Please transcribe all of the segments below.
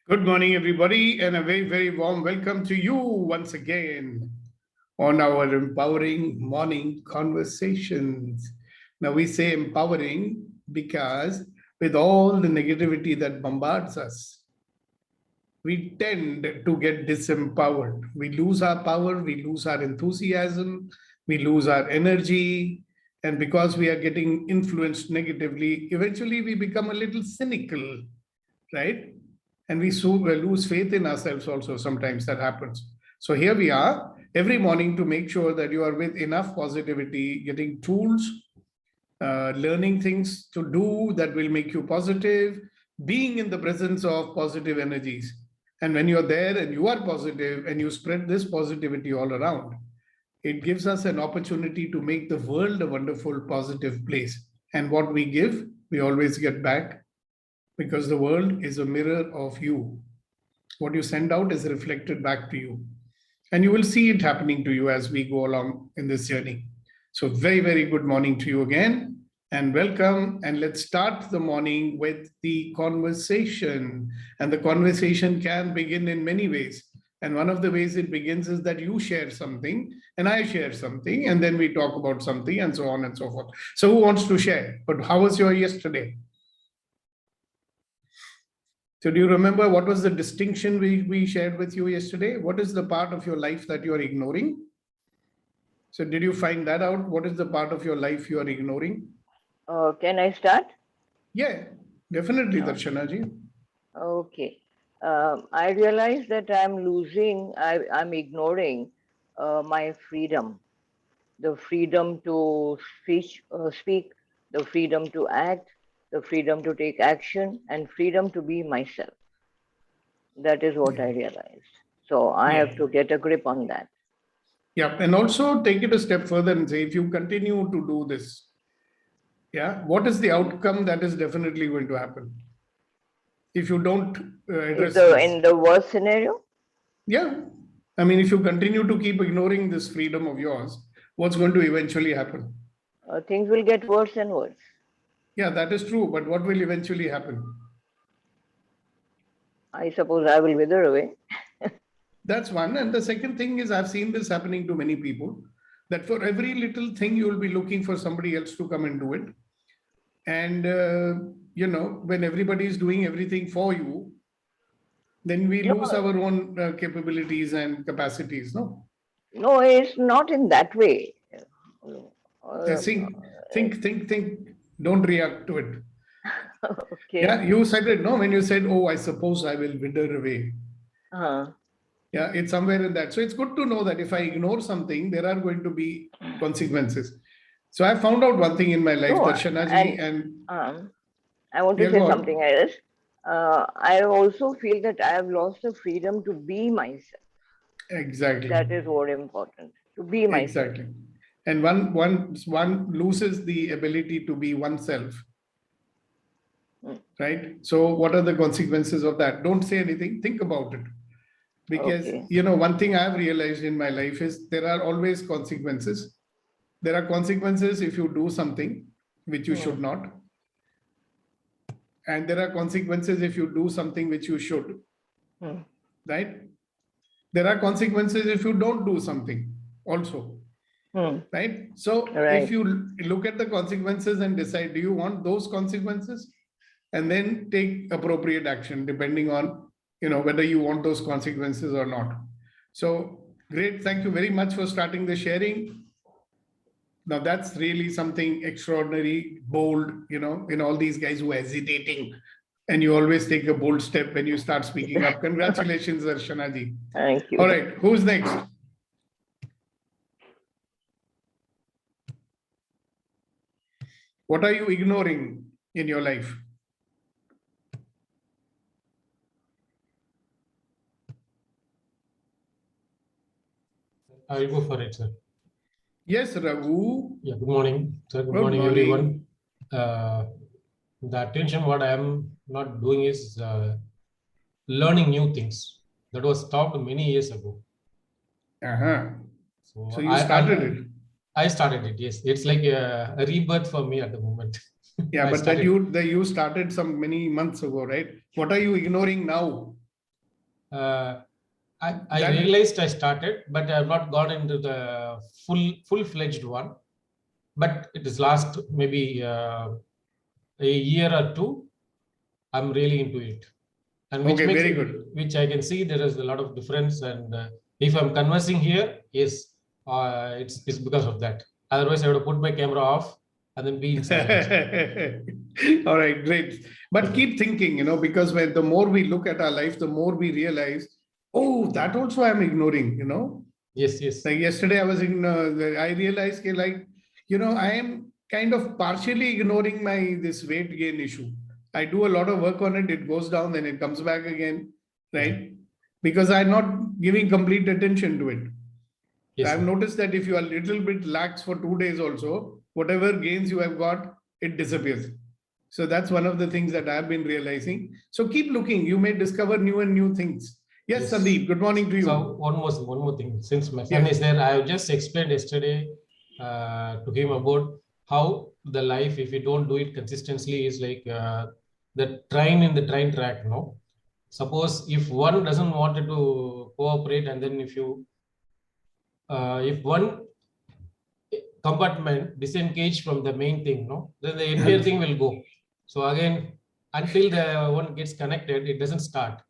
Good morning, everybody, and a very, very warm welcome to you once again on our empowering morning conversations. Now, we say empowering because with all the negativity that bombards us, we tend to get disempowered. We lose our power, we lose our enthusiasm, we lose our energy. And because we are getting influenced negatively, eventually we become a little cynical, right? And we lose faith in ourselves also. Sometimes that happens. So here we are every morning to make sure that you are with enough positivity, getting tools, learning things to do that will make you positive, being in the presence of positive energies. And when you're there and you are positive and you spread this positivity all around, it gives us an opportunity to make the world a wonderful, positive place. And what we give, we always get back, because the world is a mirror of you. What you send out is reflected back to you. And you will see it happening to you as we go along in this journey. So, very, very good morning to you again, and welcome. And let's start the morning with the conversation. And the conversation can begin in many ways. And one of the ways it begins is that you share something and I share something, and then we talk about something and so on and so forth. So, who wants to share? But how was your yesterday? So do you remember what was the distinction we shared with you yesterday? What is the part of your life that you are ignoring? So did you find that out? What is the part of your life you are ignoring? Can I start? Yeah, definitely, Darshana ji. Okay. I realize that I'm ignoring my freedom, the freedom to speak, the freedom to act, the freedom to take action, and freedom to be myself. That is what I realized. So I have to get a grip on that. Yeah, and also take it a step further and say, if you continue to do this, yeah, what is the outcome that is definitely going to happen if you don't address this? In the worst scenario? Yeah, I mean, if you continue to keep ignoring this freedom of yours, what's going to eventually happen? Things will get worse and worse. Yeah, that is true. But what will eventually happen? I suppose I will wither away. That's one. And the second thing is, I've seen this happening to many people, that for every little thing, you will be looking for somebody else to come and do it. And, when everybody is doing everything for you, then we lose our own capabilities and capacities, no? No, it's not in that way. Think. Don't react to it. Okay. Yeah, you said it, no? When you said, oh, I suppose I will wither away. Yeah, it's somewhere in that. So it's good to know that if I ignore something, there are going to be consequences. So I found out one thing in my life, Darshana ji, and I want to say something else. I also feel that I have lost the freedom to be myself. Exactly. That is more important, to be myself. Exactly. And one loses the ability to be oneself. Right? So what are the consequences of that? Don't say anything, think about it. Because, one thing I've realized in my life is there are always consequences. There are consequences if you do something which you should not. And there are consequences if you do something which you should. Right? There are consequences if you don't do something also. Right? So if you look at the consequences and decide, do you want those consequences? And then take appropriate action depending on, whether you want those consequences or not. So great. Thank you very much for starting the sharing. Now that's really something extraordinary, bold, in all these guys who are hesitating. And you always take a bold step when you start speaking up. Congratulations, Darshana ji. Thank you. All right, who's next? What are you ignoring in your life? I will go for it, sir. Yes, Raghu. Yeah, good morning, sir. Good morning, everyone. The attention, what I am not doing is learning new things. That was stopped many years ago. So you started it. I started it, yes. It's like a rebirth for me at the moment. Yeah, but that you started some many months ago, right? What are you ignoring now? I realized I started, but I have not gone into the full-fledged one. But it is last maybe a year or two, I'm really into it. And which Okay, makes very it, good. which I can see there is a lot of difference. And if I'm conversing here, yes, it's because of that. Otherwise, I would have put my camera off and then be in silence. All right, great. But keep thinking, because when the more we look at our life, the more we realize, oh, that also I'm ignoring. Yes, yes. Like yesterday, I realized, I am kind of partially ignoring this weight gain issue. I do a lot of work on it. It goes down, then it comes back again, right? Because I'm not giving complete attention to it. Yes, I've sir. noticed that if you are a little bit lax for 2 days also, whatever gains you have got, it disappears. So that's one of the things that I've been realizing. So keep looking. You may discover new and new things. Yes, Sandeep, good morning to you. So one more thing. Since my son is there, I have just explained yesterday to him about how the life, if you don't do it consistently, is like the train in the train track. No, suppose if one doesn't want to cooperate, and then if one compartment disengage from the main thing, no, then the entire thing will go. So again, until the one gets connected, it doesn't start.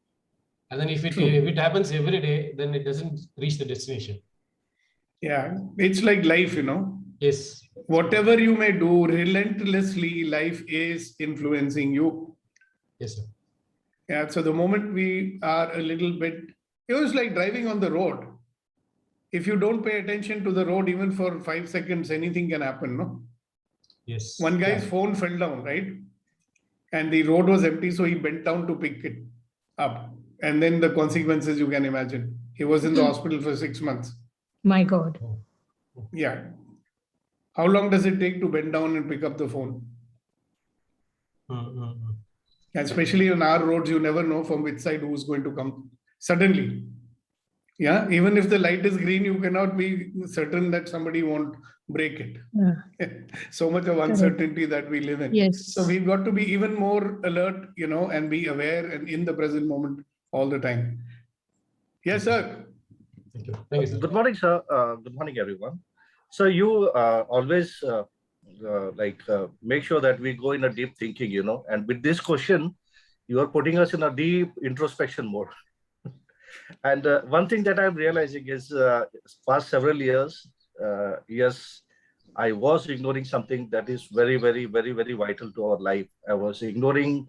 And then if it happens every day, then it doesn't reach the destination. Yeah, it's like life, Yes. Whatever you may do, relentlessly, life is influencing you. Yes, sir. Yeah, so the moment we are a little bit, it was like driving on the road. If you don't pay attention to the road, even for 5 seconds, anything can happen, no? Yes. One guy's phone fell down, right? And the road was empty, so he bent down to pick it up. And then the consequences you can imagine. He was in the hospital for 6 months. My God. Yeah. How long does it take to bend down and pick up the phone? Especially on our roads, you never know from which side who's going to come suddenly. Yeah, even if the light is green, you cannot be certain that somebody won't break it. Yeah. So much of uncertainty that we live in. Yes. So we've got to be even more alert, and be aware and in the present moment all the time. Yes, sir. Thank you. Thank you, sir. Good morning, sir. Good morning, everyone. So you always make sure that we go in a deep thinking, and with this question, you are putting us in a deep introspection mode. And one thing that I'm realizing is past several years, yes, I was ignoring something that is very, very, very, very vital to our life. I was ignoring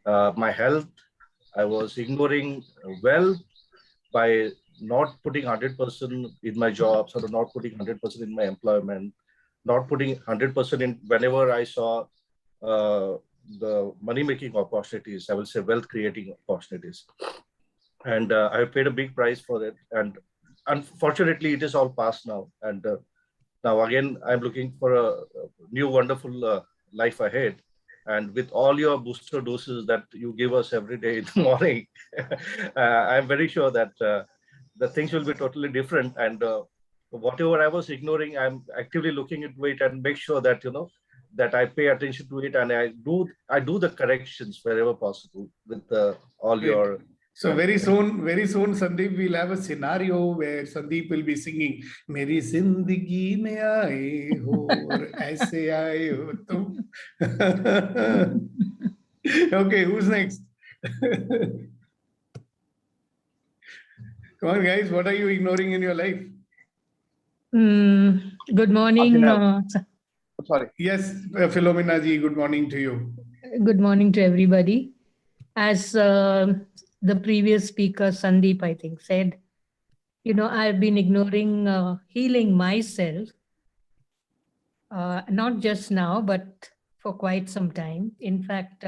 my health. I was ignoring wealth by not putting 100% in my jobs, or not putting 100% in my employment, not putting 100% in whenever I saw the money-making opportunities, I will say wealth-creating opportunities. And I paid a big price for it. And unfortunately, it is all past now. And now again, I'm looking for a new wonderful life ahead. And with all your booster doses that you give us every day in the morning, I'm very sure that the things will be totally different. And whatever I was ignoring, I'm actively looking into it and make sure that, that I pay attention to it, and I do the corrections wherever possible with all your. So very soon, Sandeep, we'll have a scenario where Sandeep will be singing, "Meri zindagi mein aaye ho, aur aise aaye ho tum." Okay, who's next? Come on, guys, what are you ignoring in your life? Good morning. Sorry. Yes, Philomena ji, good morning to you. Good morning to everybody. As the previous speaker, Sandeep, I think, said, I've been ignoring healing myself, not just now, but for quite some time. In fact,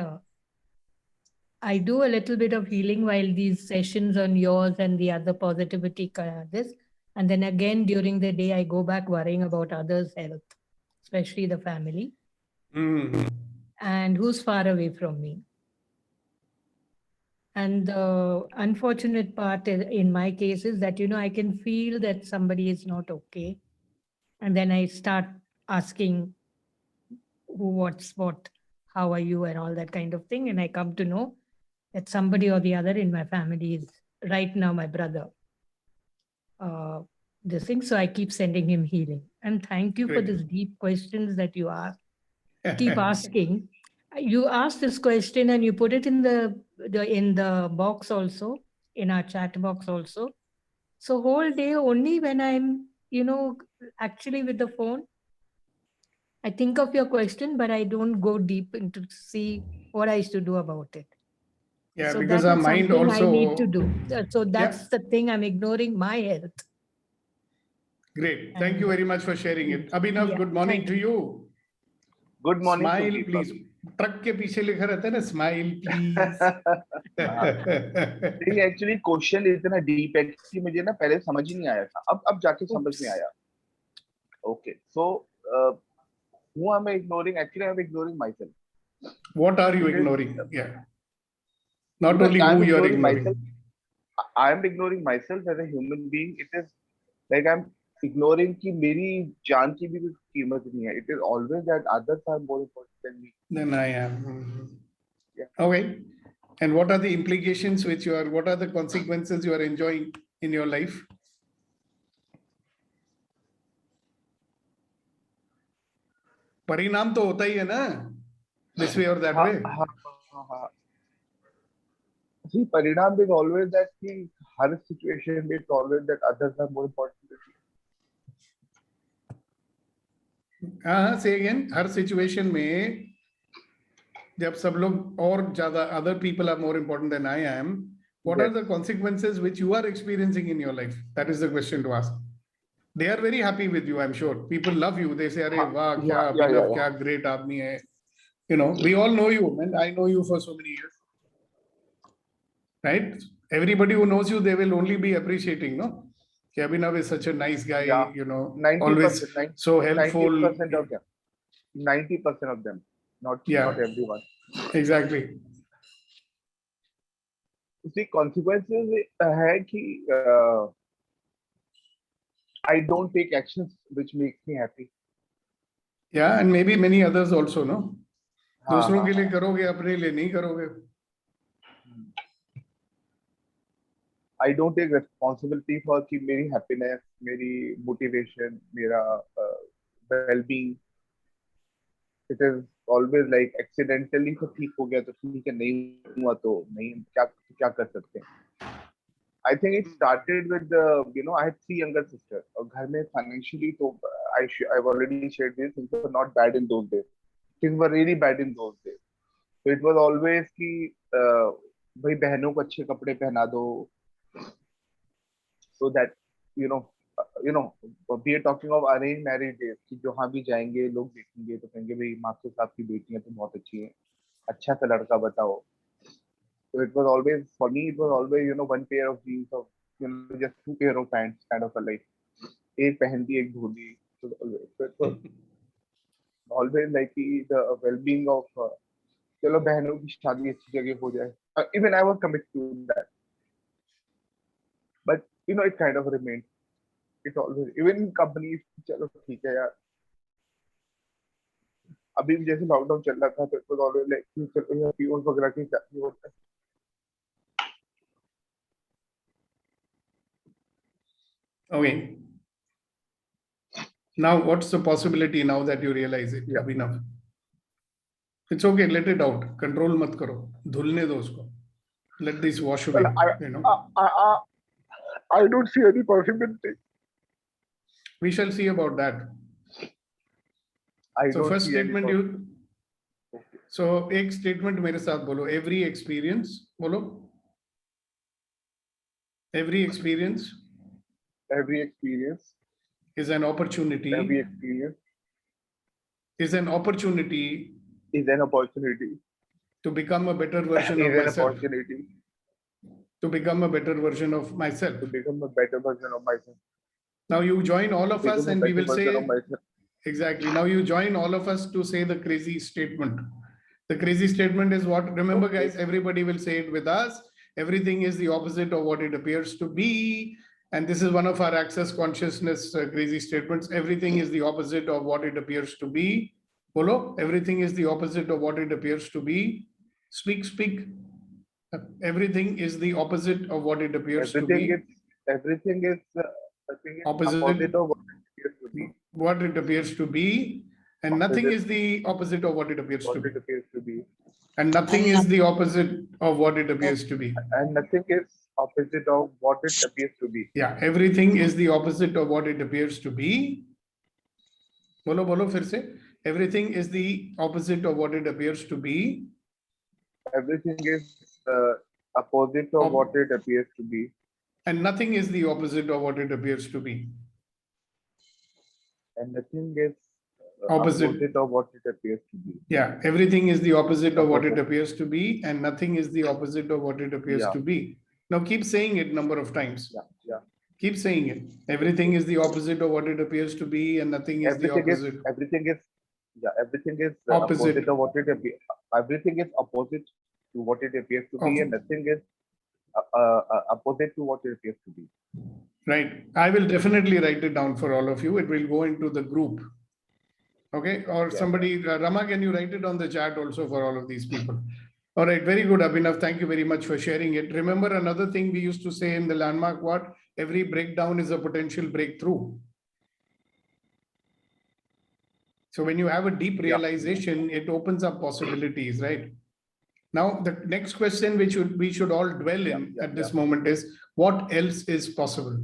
I do a little bit of healing while these sessions on yours and the other positivity, this. And then again, during the day, I go back worrying about others' health, especially the family. And who's far away from me. And the unfortunate part in my case is that, I can feel that somebody is not okay. And then I start asking who, what's what, how are you, and all that kind of thing. And I come to know that somebody or the other in my family is right now, my brother. This thing, so I keep sending him healing. And thank you for Great. these deep questions that you ask. Keep asking. You asked this question and you put it in the box also, in our chat box also. So whole day only when I'm, actually with the phone, I think of your question, but I don't go deep into see what I should do about it. Yeah, So because that our is mind something I need to also. do. So that's the thing, I'm ignoring my health. Great. Thank you And very much for sharing it. Abhinav, yeah, good morning thank to you. Good morning to Smile, Deepak. please. Truck के पीछे लिखा रहता है ना, smile, please. नहीं, actually question इतना deep है कि मुझे ना पहले समझ ही नहीं आया था, अब जाके समझ में आया. Okay, so who am I ignoring? Actually, I'm ignoring myself. What are you It is- ignoring? Yeah. Not Because only I'm who you are ignoring ignoring. myself. I am ignoring myself as a human being. It is like I'm ignoring कि मेरी जान की भी कोई कीमत नहीं है. It is always that others are more important than me. Then I am. Mhm. Yeah. Okay. And what are the implications what are the consequences you are enjoying in your life? परिणाम तो होता ही है ना, this way or that way. हाँ. See, परिणाम is always that कि हर situation में it's always that others are more important than me. हाँ, say again. हर situation में जब सब लोग और ज्यादा other people are more important than I am, what are Yes. the consequences which you are experiencing in your life? That is the question to ask. They are very happy with you, I'm sure. People love you. They say, "अरे वाह, क्या अभिनव, क्या great आदमी है." You know, we all know you, and I know you for so many years, right? Everybody who knows you, they will only be appreciating, no? कि Abhinav is such a nice guy, Yeah. you know, 90%, always so helpful. 90% of them. 90% of them. Not everyone. Exactly. See, consequences है कि I don't take actions which make me happy. Yeah, and maybe many others also, no? हाँ, दूसरों के हाँ, लिए करोगे, अपने लिए नहीं करोगे. I don't take responsibility for कि मेरी happiness, मेरी motivation, मेरा well-being. It is always like accidentally तो ठीक हो गया तो ठीक है, नहीं हुआ तो नहीं, क्या कर सकते हैं. I think it started with I had 3 younger sisters. और घर में financially तो I've already shared this. Things were not bad in those days. Things were really bad in those days. So it was always कि भाई बहनों को अच्छे कपड़े पहना दो. So that we are talking of arranged marriage days कि जहाँ भी जाएंगे लोग देखेंगे तो कहेंगे भाई मास्टर साहब की बेटी है तो बहुत अच्छी है, अच्छा सा लड़का बताओ. So it was always, for me, it was always, one pair of jeans or, just 2 pair of pants, kind of a like, एक पहनती एक धोती. So it was always like the well-being of, चलो बहनों की शादी अच्छी जगह हो जाए. Even I was committed to that. But, it kind of remained. It always, even in companies, चलो ठीक है यार. अभी जैसे लॉकडाउन चल रहा था तो it was always like, चलो यार POs वगैरह की शादी होता है. Okay. Now, what's the possibility now that you realize it, Yeah. Abhinav? It's okay, let it out. Control मत करो. धुलने दो उसको. Let this wash away. Well, I don't see any possibility. We shall see about that. I So don't first see any statement possibility. so एक statement मेरे साथ बोलो. Every experience बोलो. Every experience Every experience is an opportunity. Every experience is an opportunity is an opportunity. to become a better version of Is an myself. opportunity To become a better version of myself. to become a better version of myself. Now you join all of us Become a and we better will version say of myself. exactly. Now you join all of us to say the crazy statement. The crazy statement is what? Remember, Okay. guys, everybody will say it with us. Everything is the opposite of what it appears to be. And this is one of our access consciousness crazy statements. Everything is the opposite of what it appears to be. Bolo, everything is the opposite of what it appears to be. Speak, speak. Everything is the opposite of what it appears to Everything be. is everything is Opposite. opposite of what it appears to be. What it appears to be, and nothing is the opposite of what it appears to What be. it appears to be, And nothing is the opposite of what it appears to be. and nothing is opposite of what it appears to be. Yeah, everything is the opposite of what it appears to be. Bolo, bolo, fir se. Everything is the opposite of what it appears to be. Everything is opposite of what it appears to be, And nothing is the opposite of what it appears to be. and nothing is Opposite. opposite of what it appears to be. Yeah, everything is the opposite of what it Opposite. appears to be, and nothing is the opposite of what it appears Yeah. to be. Now keep saying it number of times. Yeah. Keep saying it. Everything is the opposite of what it appears to be, and nothing is the opposite. Everything is Opposite. opposite of what it appears. Everything is opposite to what it appears to be, and nothing is opposite to what it appears to be. Right. I will definitely write it down for all of you. It will go into the group. Okay. Or Yeah. somebody, Rama, can you write it on the chat also for all of these people? All right. Very good, Abhinav. Thank you very much for sharing it. Remember another thing we used to say in the landmark, what? Every breakdown is a potential breakthrough. So when you have a deep realization, it opens up possibilities, right? Now, the next question which we should all dwell in at this moment is, what else is possible?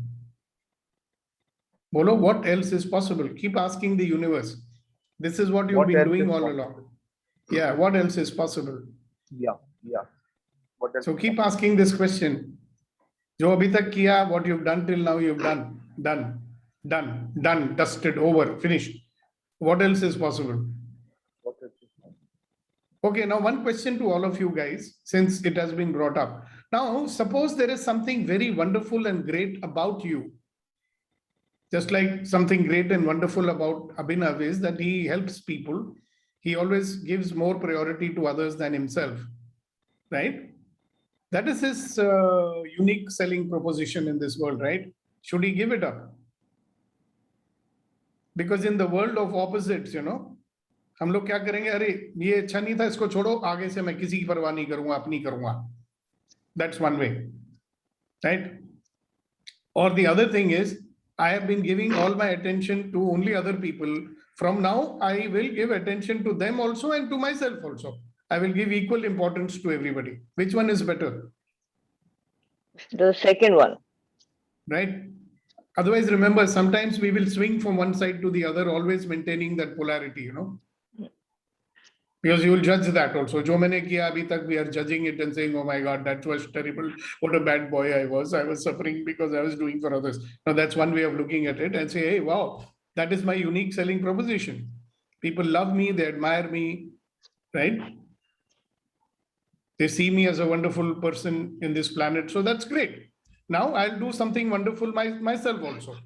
Bolo, what else is possible? Keep asking the universe. This is what you've What been else doing is all possible? along. Yeah, what else is possible? Yeah. What else? So keep asking this question. Jo abhi tak kiya, what you've done till now, you've done, dusted, over, finished. What else is possible? What else is possible? Okay, now one question to all of you guys, since it has been brought up. Now, suppose there is something very wonderful and great about you. Just like something great and wonderful about Abhinav is that he helps people. He always gives more priority to others than himself, right? That is his unique selling proposition in this world, right? Should he give it up? Because in the world of opposites, हम लोग क्या करेंगे, अरे ये अच्छा नहीं था, इसको छोड़ो, आगे से मैं किसी की परवाह नहीं करूंगा, अपनी करूंगा. That's one way, right? Or the other thing is, I have been giving all my attention to only other people. From now, I will give attention to them also and to myself also. I will give equal importance to everybody. Which one is better? The second one. Right? Otherwise, remember, sometimes we will swing from one side to the other, always maintaining that polarity, Because you will judge that also. Jo maine kiya abhi tak, we are judging it and saying, oh my God, that was terrible. What a bad boy I was. I was suffering because I was doing for others. Now that's one way of looking at it and say, hey, wow, that is my unique selling proposition. People love me, they admire me, right? They see me as a wonderful person in this planet. So that's great. Now I'll do something wonderful myself also.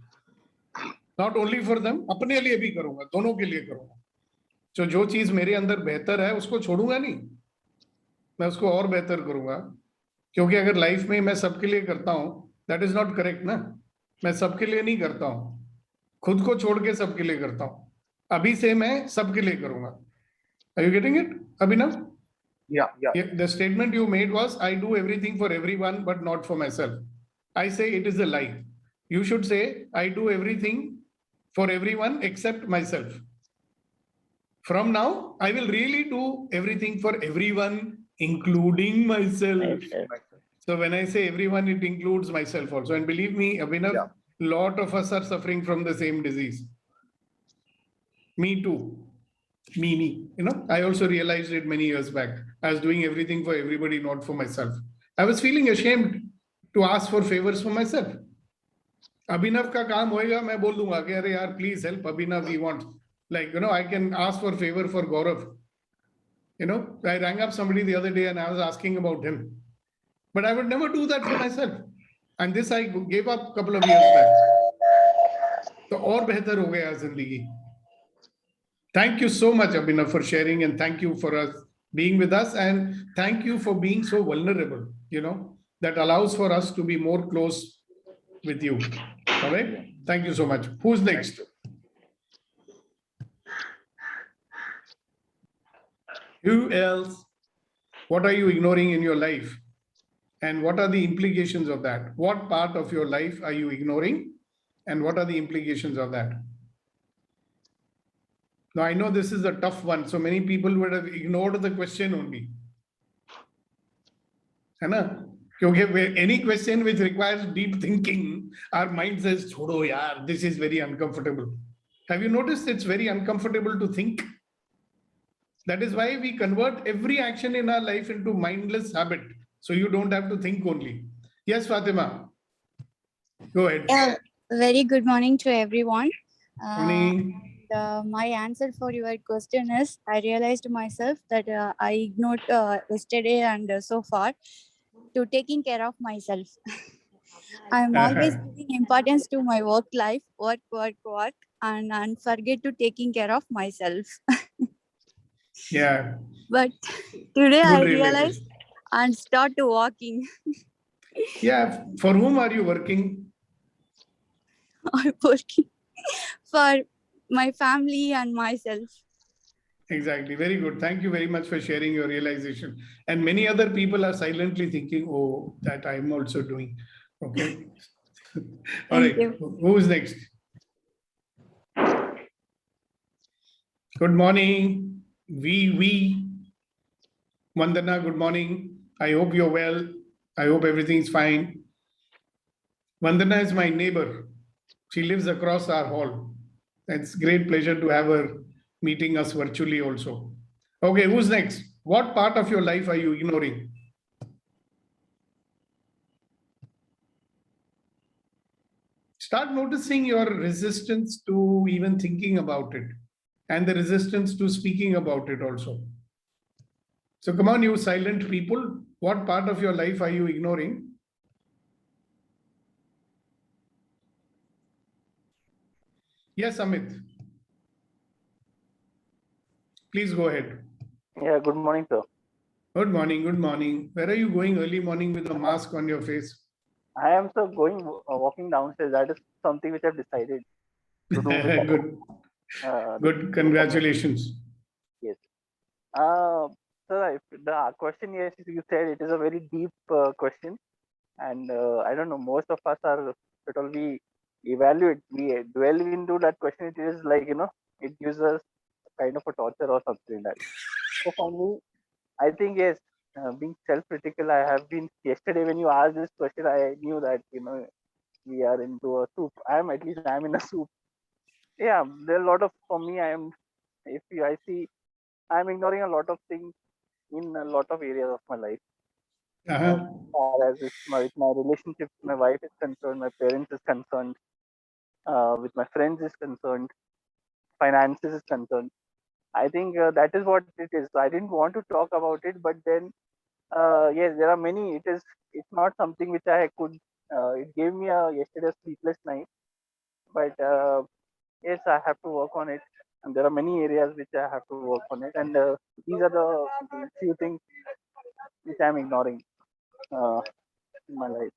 Not only for them, अपने लिए भी करूंगा, दोनों के लिए करूंगा. तो जो चीज मेरे अंदर बेहतर है उसको छोड़ूंगा नहीं, मैं उसको और बेहतर करूंगा. क्योंकि अगर लाइफ में मैं सबके लिए करता हूं, दैट इज नॉट करेक्ट ना. मैं सबके लिए नहीं करता हूं, खुद को छोड़ के सबके लिए करता हूं. अभी से मैं सबके लिए करूंगा. Are you getting it, Abhinav? Yeah. The statement you made was, I do everything for everyone, but not for myself. I say it is a lie. You should say, I do everything for everyone except myself. From now, I will really do everything for everyone, including myself. So when I say everyone, it includes myself also. And believe me, Abhinav, lot of us are suffering from the same disease. Me too. Me. I also realized it many years back. I was doing everything for everybody, not for myself. I was feeling ashamed to ask for favors for myself. Abhinav ka kaam hoega, मैं बोल दूंगा कि अरे यार, please help Abhinav, he wants. Like, I can ask for favor for Gaurav. I rang up somebody the other day and I was asking about him. But I would never do that for myself. And this I gave up a couple of years back. So और बेहतर हो गया जिंदगी. Thank you so much, Abhinav, for sharing, and thank you for us being with us, and thank you for being so vulnerable, that allows for us to be more close with you. All right. Thank you so much. Who's next? Who else? What are you ignoring in your life? And what are the implications of that? What part of your life are you ignoring? And what are the implications of that? Now, I know this is a tough one. So many people would have ignored the question only. है ना? क्योंकि any question which requires deep thinking, our mind says, छोड़ो यार, this is very uncomfortable. Have you noticed it's very uncomfortable to think? That is why we convert every action in our life into mindless habit. So you don't have to think only. Yes, Fatima. Go ahead. Very good morning to everyone. Morning. My answer for your question is, I realized myself that I ignored yesterday and so far to taking care of myself. I'm always giving importance to my work life, work, and forget to taking care of myself. Yeah. But today I Good realized realization. and start to walking. Yeah. For whom are you working? I'm working for my family and myself. Exactly. Very good. Thank you very much for sharing your realization. And many other people are silently thinking, oh, that I'm also doing. Okay. All Thank right. you. Who's next? Good morning. We. Vandana, good morning. I hope you're well. I hope everything's fine. Vandana is my neighbor. She lives across our hall. It's great pleasure to have her meeting us virtually also. Okay, who's next? What part of your life are you ignoring? Start noticing your resistance to even thinking about it and the resistance to speaking about it also. So come on, you silent people, what part of your life are you ignoring? Yes, Amit. Please go ahead. Yeah, good morning, sir. Good morning, good morning. Where are you going early morning with a mask on your face? I am sir going walking downstairs. That is something which I've decided to do. Good, good. Congratulations. Yes. Sir, if the question, yes, you said it is a very deep question, and I don't know. Most of us are, at all we evaluate, we dwell into that question. It is like it gives us kind of a torture or something like that. So for me, I think yes, being self-critical, I have been yesterday when you asked this question, I knew that we are into a soup. I'm in a soup. Yeah, there are a lot of for me. If you, I see, I'm ignoring a lot of things in a lot of areas of my life. As far as with my relationship, my wife is concerned, my parents is concerned, with my friends is concerned, finances is concerned. I think that is what it is. I didn't want to talk about it, but then yes, there are many. It's not something which I could. It gave me a yesterday sleepless night, but yes, I have to work on it. And there are many areas which I have to work on it. And these are the few things which I'm ignoring in my life.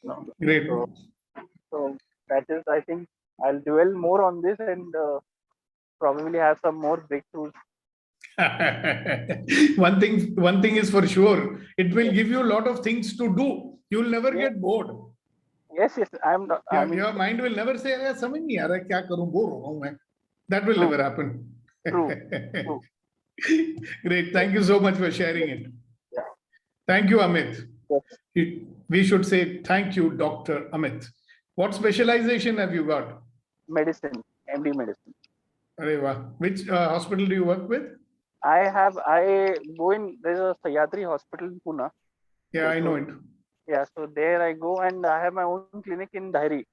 No. Great. So that is, I think, I'll dwell more on this and probably have some more breakthroughs. One thing is for sure, it will give you a lot of things to do. You'll never get bored. Yes, I'm not. Your mind will never say, "अरे समझ नहीं आ रहा क्या करूं, bore हो रहा हूं मैं." That will never happen. True. Great. Thank you so much for sharing it. Yeah. Thank you, Amit. Yes. We should say thank you, Dr. Amit. What specialization have you got? Medicine, MD medicine. Arey wah. Which hospital do you work with? I go in, there's a Sahyadri hospital in Pune. Yeah, I know it. Yeah, so there I go and I have my own clinic in Dhairi.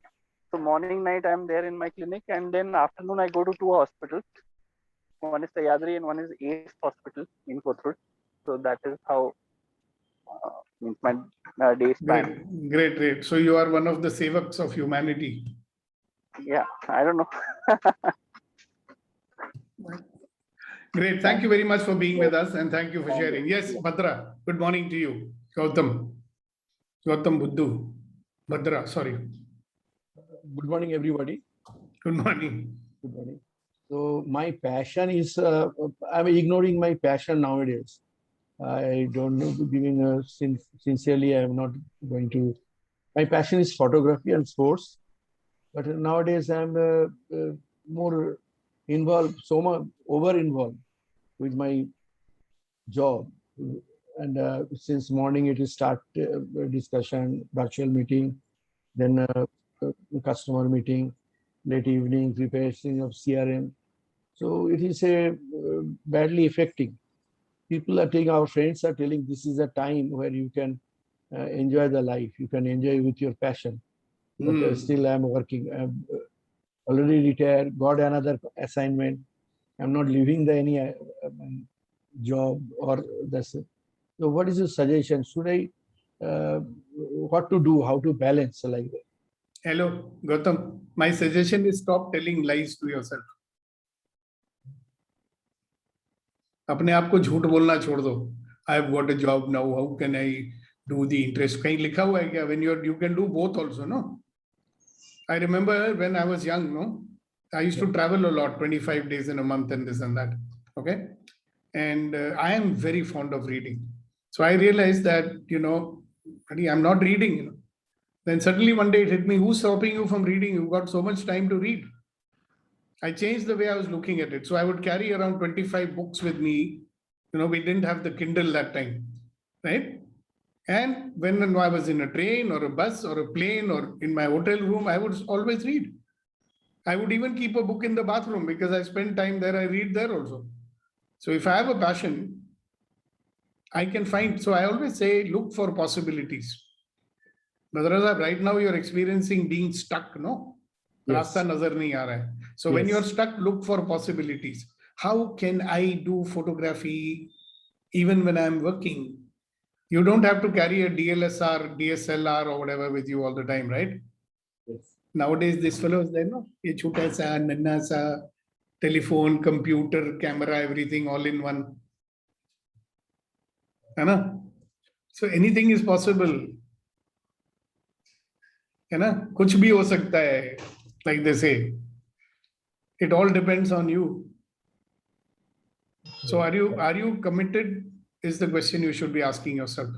So morning, night I'm there in my clinic, and then afternoon I go to two hospitals. One is Sahyadri and one is ACE Hospital in Kothur. So that is how means my day span. Great. So you are one of the sevaks of humanity. Yeah, I don't know. Great. Thank you very much for being with us and thank you for sharing. Yes, Bhadra. Good morning to you. Gautam Buddhu. Bhadra, sorry. Good morning, everybody. Good morning. Good morning. So my passion is, I'm ignoring my passion nowadays. I don't know, giving sincerely, I am not going to. My passion is photography and sports, but nowadays I'm more involved, so much over involved with my job. And since morning it is start discussion, virtual meeting, then customer meeting, late evening preparation of CRM. So it is a badly affecting. People are telling, our friends are telling, this is a time where you can enjoy the life. You can enjoy with your passion. But still I'm working. I'm already retired, got another assignment. I'm not leaving the any job or that's it. So what is your suggestion? Should I, what to do, how to balance like that? Hello, Gautam. My suggestion is stop telling lies to yourself. अपने आप को झूठ बोलना छोड़ दो. I have got a job now. How can I do the interest? कहीं लिखा हुआ है क्या? When you can do both also, no? I remember when I was young, no, I used to travel a lot, 25 days in a month and this and that. Okay, and I am very fond of reading. So I realized that I'm not reading. Then suddenly one day it hit me: who's stopping you from reading? You've got so much time to read. I changed the way I was looking at it. So I would carry around 25 books with me. We didn't have the Kindle that time, right? And when I was in a train or a bus or a plane or in my hotel room, I would always read. I would even keep a book in the bathroom because I spend time there. I read there also. So if I have a passion, I can find. So I always say, look for possibilities. Badra, right now you're experiencing being stuck, no? Yes. Rasta nazar nahi aa raha hai. So when you're stuck, look for possibilities. How can I do photography even when I'm working? You don't have to carry a DSLR or whatever with you all the time, right? Yes. Nowadays, this fellow is there, no? Ye chota sa, nanna sa, telephone, computer, camera, everything all in one. है ना? So anything is possible. है ना? कुछ भी हो सकता है, like they say. It all depends on you. So are you committed? Is the question you should be asking yourself.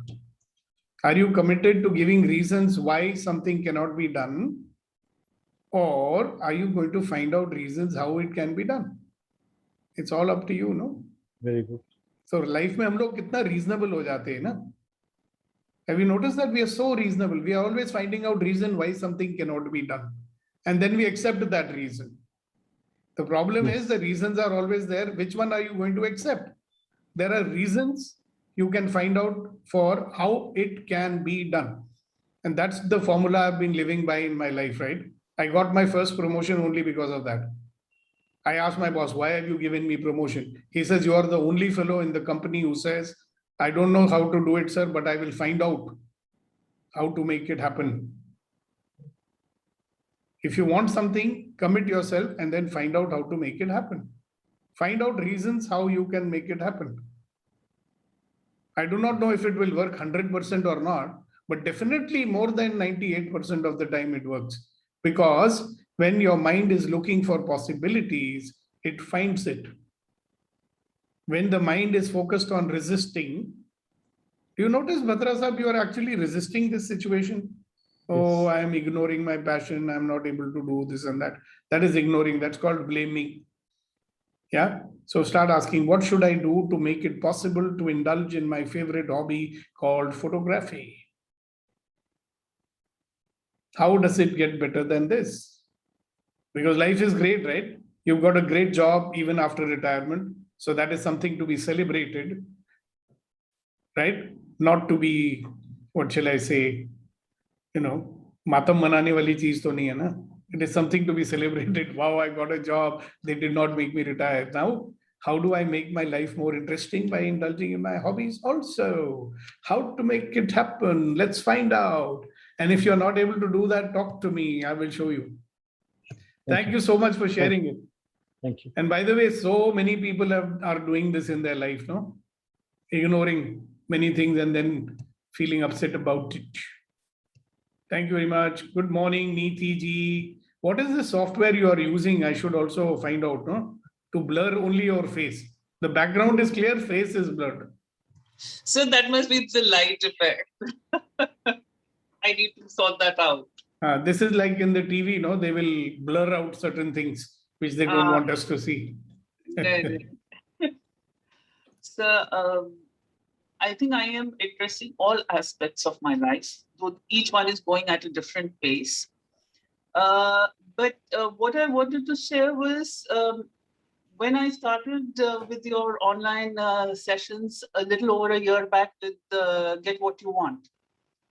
Are you committed to giving reasons why something cannot be done? Or are you going to find out reasons how it can be done? It's all up to you, no? Very good. So life में हम लोग कितना reasonable हो जाते हैं ना? Have you noticed that we are so reasonable? We are always finding out reason why something cannot be done. And then we accept that reason. The problem is the reasons are always there. Which one are you going to accept? There are reasons you can find out for how it can be done. And that's the formula I've been living by in my life, right? I got my first promotion only because of that. I asked my boss, why have you given me promotion? He says, you are the only fellow in the company who says, I don't know how to do it, sir, but I will find out how to make it happen. If you want something, commit yourself and then find out how to make it happen. Find out reasons how you can make it happen. I do not know if it will work 100% or not, but definitely more than 98% of the time it works. Because when your mind is looking for possibilities, it finds it. When the mind is focused on resisting, do you notice, Batra Sahib, you are actually resisting this situation? Oh, I am ignoring my passion. I'm not able to do this and that. That is ignoring. That's called blaming. Yeah. So start asking, what should I do to make it possible to indulge in my favorite hobby called photography? How does it get better than this? Because life is great, right? You've got a great job even after retirement. So that is something to be celebrated, right? Not to be, what shall I say, matam manane wali cheez to nahi hai na. It is something to be celebrated. Wow, I got a job. They did not make me retire. Now, how do I make my life more interesting? By indulging in my hobbies also. How to make it happen? Let's find out. And if you're not able to do that, talk to me. I will show you. Thank you so much for sharing it. Thank you. And by the way, so many people are doing this in their life, no? Ignoring many things and then feeling upset about it. Thank you very much. Good morning, Neeti ji. What is the software you are using? I should also find out, no? To blur only your face. The background is clear, face is blurred. So that must be the light effect. I need to sort that out. This is like in the TV, no? They will blur out certain things which they don't want us to see. So I think I am addressing all aspects of my life, though each one is going at a different pace. But what I wanted to share was when I started with your online sessions a little over a year back with Get What You Want,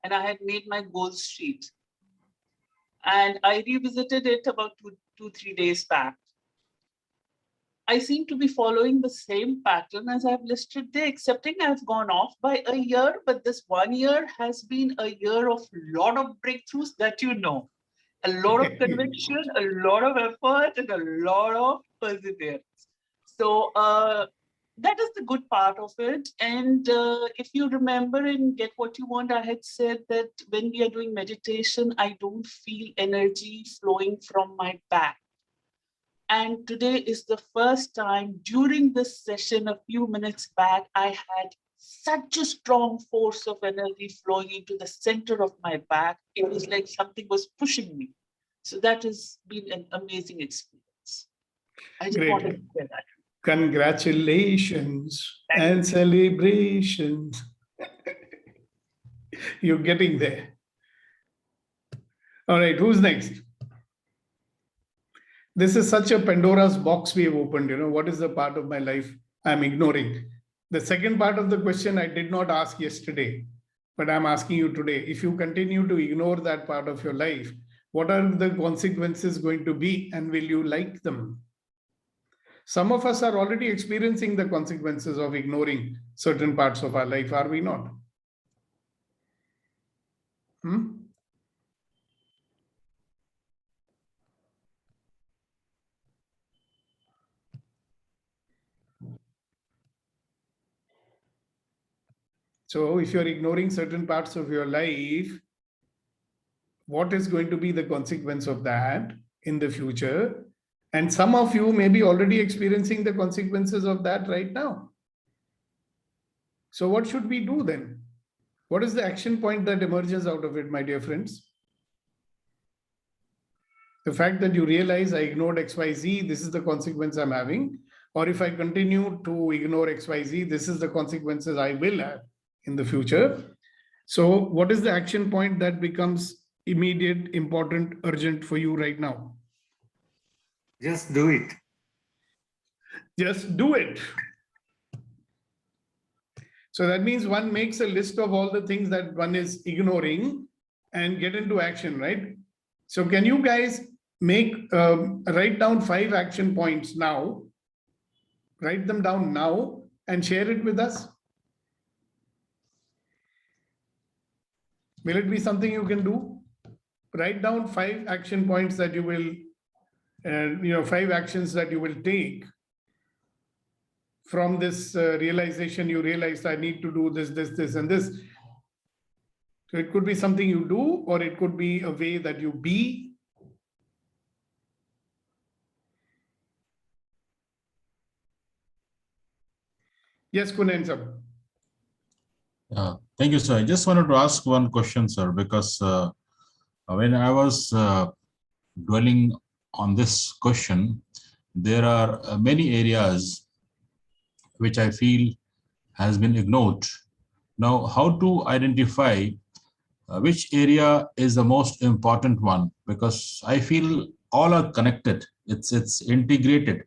and I had made my goals sheet. And I revisited it about 2-3 days back. I seem to be following the same pattern as I've listed there, excepting I've gone off by a year, but this 1 year has been a year of a lot of breakthroughs that you know, a lot of conviction, a lot of effort, and a lot of perseverance. So that is the good part of it. And if you remember in Get What You Want, I had said that when we are doing meditation, I don't feel energy flowing from my back. And today is the first time during this session a few minutes back, I had such a strong force of energy flowing into the center of my back. It was like something was pushing me. So that has been an amazing experience. I just wanted to share that. Congratulations and celebrations. You're getting there. All right, who's next? This is such a Pandora's box we have opened. You know, what is the part of my life I'm ignoring? The second part of the question I did not ask yesterday, but I'm asking you today. If you continue to ignore that part of your life, what are the consequences going to be, and will you like them? Some of us are already experiencing the consequences of ignoring certain parts of our life, are we not? So if you're ignoring certain parts of your life, what is going to be the consequence of that in the future? And some of you may be already experiencing the consequences of that right now. So what should we do then? What is the action point that emerges out of it, my dear friends? The fact that you realize I ignored XYZ, this is the consequence I'm having. Or if I continue to ignore XYZ, this is the consequences I will have in the future. So what is the action point that becomes immediate, important, urgent for you right now? Just do it. Just do it. So that means one makes a list of all the things that one is ignoring and get into action, right? So can you guys write down 5 action points now, write them down now and share it with us? Will it be something you can do? Write down 5 action points that you will, 5 actions that you will take from this realization. You realized I need to do this, this, and this. So it could be something you do, or it could be a way that you be. Yes, Kunen sir. Thank you, sir. I just wanted to ask one question, sir, because when I was dwelling on this question, there are many areas which I feel has been ignored. Now, how to identify which area is the most important one? Because I feel all are connected. It's integrated.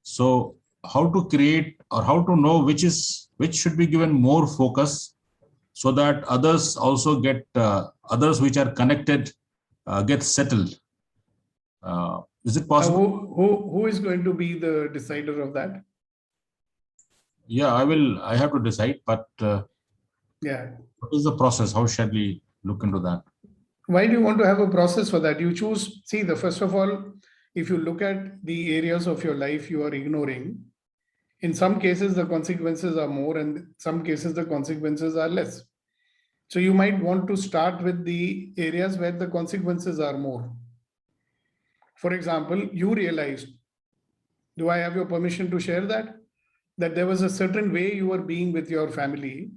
So how to create, or how to know which should be given more focus, so that others also get, others which are connected get settled. Is it possible? Who is going to be the decider of that? Yeah, I have to decide, but yeah. What is the process? How shall we look into that? Why do you want to have a process for that? You choose, see, first of all, if you look at the areas of your life you are ignoring, in some cases the consequences are more, and in some cases the consequences are less. So you might want to start with the areas where the consequences are more. For example, you realized, do I have your permission to share that? that there was a certain way you were being with your family,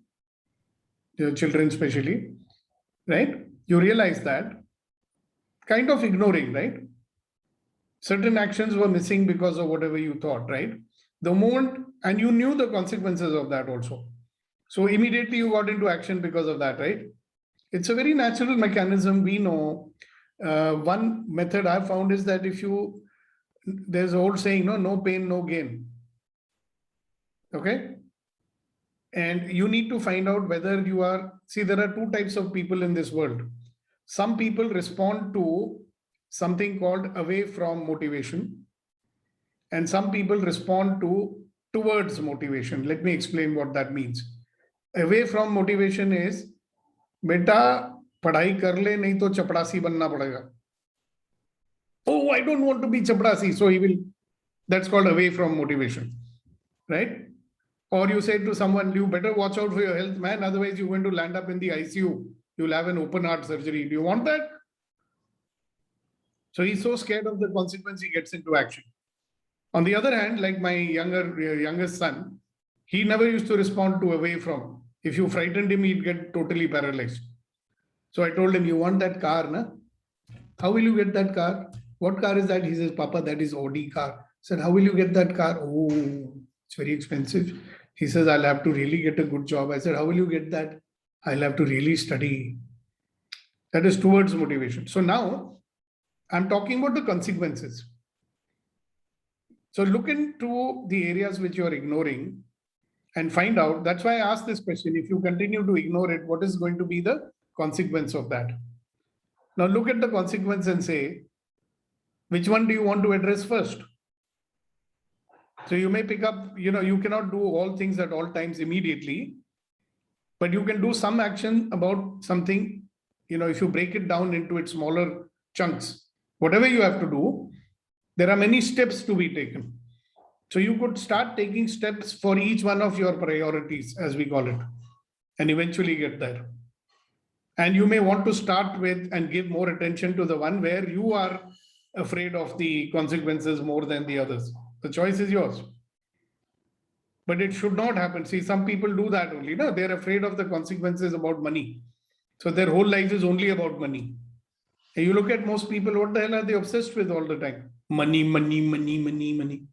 your children especially, right? You realize that, kind of ignoring, right? Certain actions were missing because of whatever you thought, right? The moment, and you knew the consequences of that also. So immediately you got into action because of that, right? It's a very natural mechanism. We know. One method I found is that if you, there's an old saying, no pain, no gain. Okay. And you need to find out whether you are, see, there are two types of people in this world. Some people respond to something called away from motivation, and some people respond towards motivation. Let me explain what that means. Away from motivation is, beta पढ़ाई कर ले नहीं तो चपड़ासी बनना पड़ेगा. Oh, I don't want to be chapdasi, so he will. That's called away from motivation, right? Or you say to someone, you better watch out for your health, man, otherwise you're going to land up in the ICU. You'll have an open heart surgery. Do you want that? So he's so scared of the consequence, he gets into action. On the other hand, like my youngest son, he never used to respond to away from. If you frightened him, he'd get totally paralyzed. So I told him, you want that car, na? How will you get that car? What car is that? He says, Papa, that is Audi car. I said, how will you get that car? Oh, it's very expensive. He says, I'll have to really get a good job. I said, how will you get that? I'll have to really study. That is towards motivation. So now I'm talking about the consequences. So look into the areas which you are ignoring and find out. That's why I asked this question. If you continue to ignore it, what is going to be the consequence of that? Now look at the consequence and say, which one do you want to address first? So you may pick up, you cannot do all things at all times immediately, but you can do some action about something, if you break it down into its smaller chunks, whatever you have to do, there are many steps to be taken. So you could start taking steps for each one of your priorities, as we call it, and eventually get there. And you may want to start with and give more attention to the one where you are afraid of the consequences more than the others. The choice is yours. But it should not happen. See, some people do that only. No, they're afraid of the consequences about money. So their whole life is only about money. And you look at most people, what the hell are they obsessed with all the time? Money, money, money, money, money.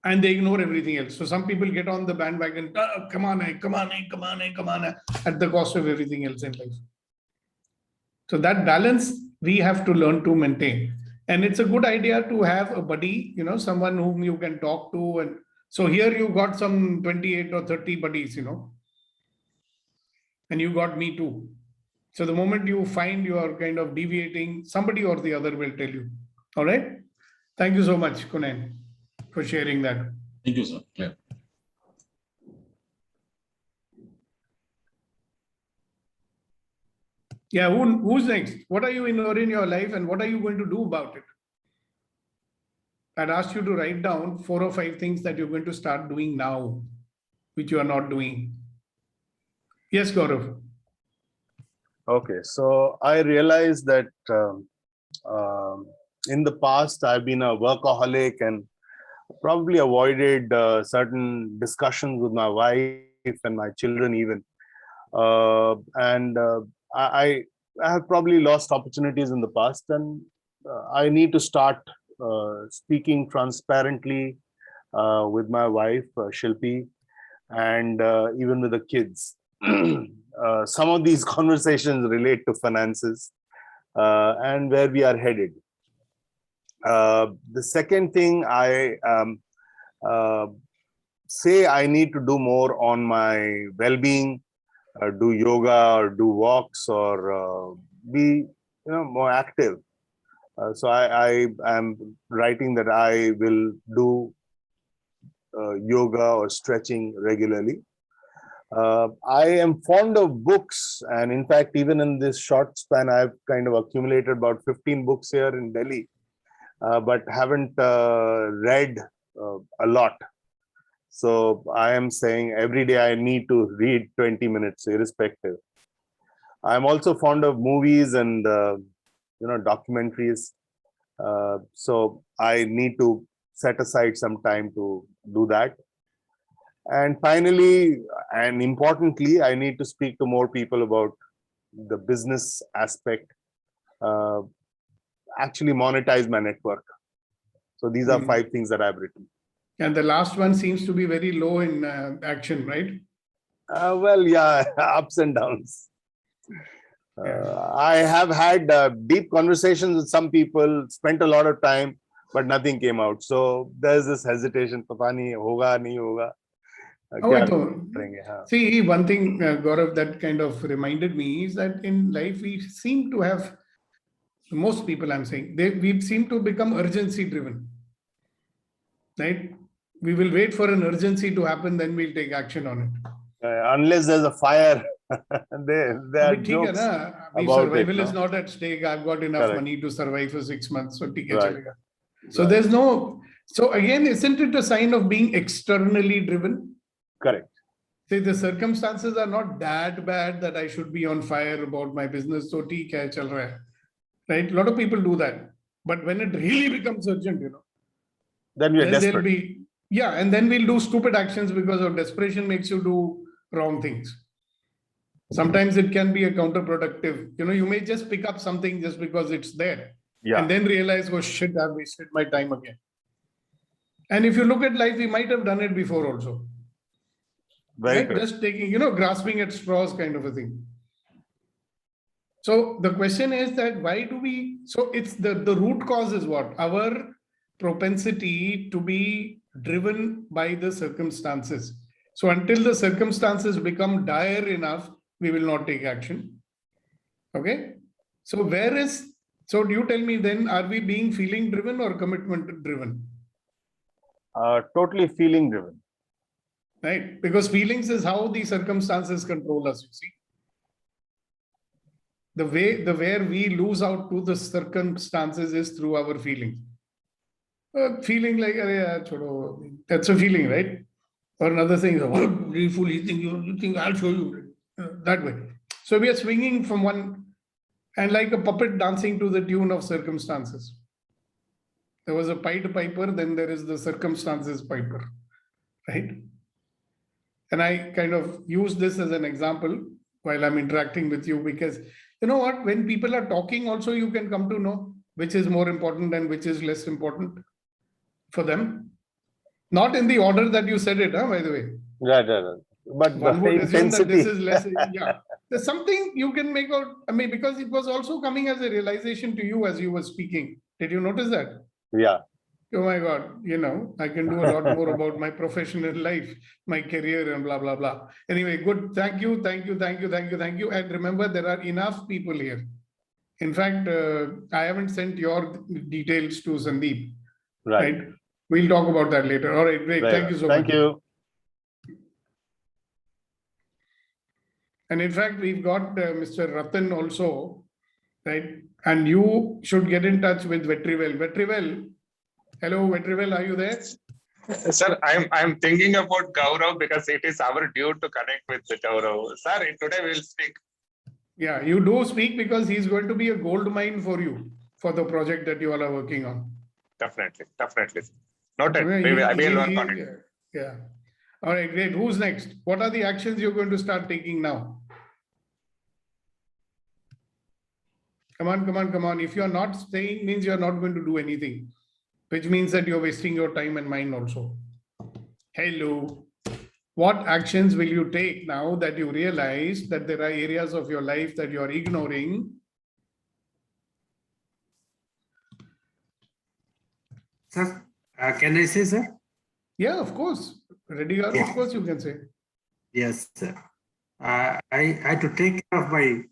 And they ignore everything else. So some people get on the bandwagon, come on, at the cost of everything else in life. So that balance we have to learn to maintain. And it's a good idea to have a buddy, someone whom you can talk to. And so here you got some 28 or 30 buddies, and you got me too. So the moment you find you are kind of deviating, somebody or the other will tell you. All right. Thank you so much, Kunan, for sharing that. Thank you, sir. Clear. Yeah, who's next? What are you ignoring in your life and what are you going to do about it? I'd asked you to write down 4 or 5 things that you're going to start doing now, which you are not doing. Yes, Gaurav. Okay, so I realized that in the past, I've been a workaholic and probably avoided certain discussions with my wife and my children even. I have probably lost opportunities in the past, and I need to start speaking transparently with my wife, Shilpi, and even with the kids. Some of these conversations relate to finances and where we are headed. The second thing I say I need to do more on my well-being, do yoga or do walks or be more active. So I am writing that I will do yoga or stretching regularly. I am fond of books, and in fact, even in this short span, I've kind of accumulated about 15 books here in Delhi, but haven't read a lot. So I am saying every day I need to read 20 minutes irrespective. I'm also fond of movies and documentaries. So I need to set aside some time to do that. And finally, and importantly, I need to speak to more people about the business aspect, actually monetize my network. So these are 5 things that I've written. And the last one seems to be very low in action, right? Well, yeah, ups and downs. I have had deep conversations with some people, spent a lot of time, but nothing came out. So there's this hesitation. Pata nahi hoga, nahi hoga. See, one thing, Gaurav, that kind of reminded me is that in life we seem to have, most people I'm saying, we seem to become urgency driven, right? We will wait for an urgency to happen, then we'll take action on it. Unless there's a fire, there are jokes survival is not at stake. I've got enough money to survive for 6 months. So, so there's no, so again, isn't it a sign of being externally driven? Correct. See, the circumstances are not that bad that I should be on fire about my business. So, theek hai, chal raha hai. Right? A lot of people do that. But when it really becomes urgent, then we're desperate. And then we'll do stupid actions because of desperation makes you do wrong things. Sometimes it can be a counterproductive. You may just pick up something just because it's there. And then realize, oh shit, I've wasted my time again. And if you look at life, we might have done it before also. Right? Just taking, grasping at straws kind of a thing. So the question is that why do we, so it's the root cause is what? Our propensity to be driven by the circumstances. So until the circumstances become dire enough, we will not take action. Okay. So so do you tell me then, are we being feeling driven or commitment driven? Totally feeling driven. Right. Because feelings is how the circumstances control us, you see. Where we lose out to the circumstances is through our feelings. Feeling like, that's a feeling, right? Or another thing, you think I'll show you that way. So we are swinging from one, and like a puppet dancing to the tune of circumstances. There was a Pied Piper, then there is the circumstances piper, right? And I kind of use this as an example while I'm interacting with you, because you know what, when people are talking also, you can come to know which is more important and which is less important for them. Not in the order that you said it, by the way. Right. But one would assume that this is less. There's something you can make out. I mean, because it was also coming as a realization to you as you were speaking. Did you notice that? Yeah. Oh my God, I can do a lot more about my professional life, my career and blah, blah, blah. Anyway, good. Thank you. And remember, there are enough people here. In fact, I haven't sent your details to Sandeep. Right? We'll talk about that later. All right, great. Thank you so much. Thank you. And in fact, we've got Mr. Ratan also, right? And you should get in touch with Vetrivel. Vetrivel, hello, Vetrivel, are you there? Sir, I'm thinking about Gaurav because it is our due to connect with Gaurav. Sir, today we'll speak. Yeah, you do speak because he's going to be a gold mine for you for the project that you all are working on. Definitely. Noted. We will work on it. Yeah. All right, great. Who's next? What are the actions you're going to start taking now? Come on. If you're not staying, means you're not going to do anything, which means that you're wasting your time and mine also. Hello. What actions will you take now that you realize that there are areas of your life that you're ignoring? Sir, can I say, sir? Yeah, of course. Ready, of course you can say. Yes, sir. I had to take care of my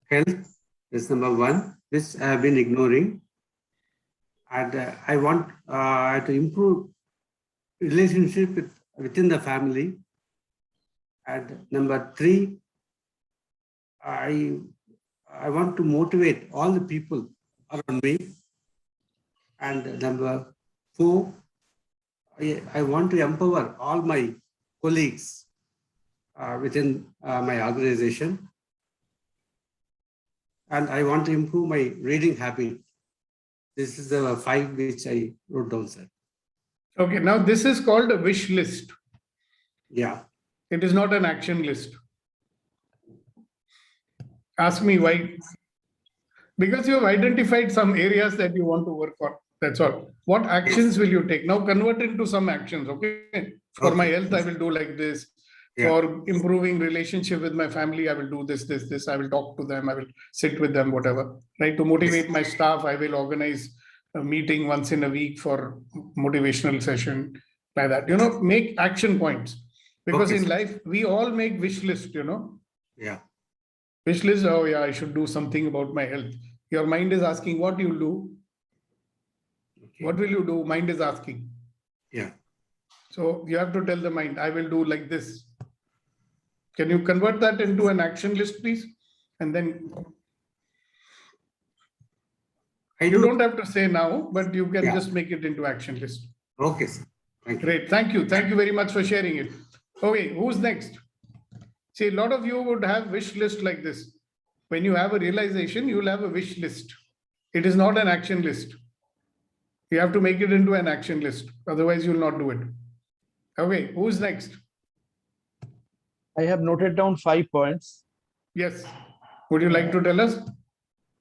health. That's number one, which I have been ignoring. And I want to improve relationship within the family. And number three, I want to motivate all the people around me. And number four, I want to empower all my colleagues within my organization. And I want to improve my reading habit. This is the 5 which I wrote down, sir. Okay, now this is called a wish list. Yeah. It is not an action list. Ask me why. Because you have identified some areas that you want to work on. That's all. What actions will you take? Now convert into some actions, okay? For my health, I will do like this. Yeah. For improving relationship with my family, I will do this, this, this. I will talk to them. I will sit with them, whatever. Right? To motivate my staff, I will organize a meeting once in a week for motivational session, like that. You know, make action points. Because Okay, in sir. life, we all make wish list, you know. Yeah. Wish list, oh yeah, I should do something about my health. Your mind is asking what you'll do. Okay. What will you do? Mind is asking. Yeah. So you have to tell the mind, I will do like this. Can you convert that into an action list, please? And then you don't have to say now, but you can just make it into action list. Okay, sir. Thank you. Great. Thank you. Thank you very much for sharing it. Okay, who's next? See, a lot of you would have wish list like this. When you have a realization, you will have a wish list. It is not an action list. You have to make it into an action list. Otherwise, you will not do it. Okay, who's next? I have noted down 5 points. Yes. Would you like to tell us?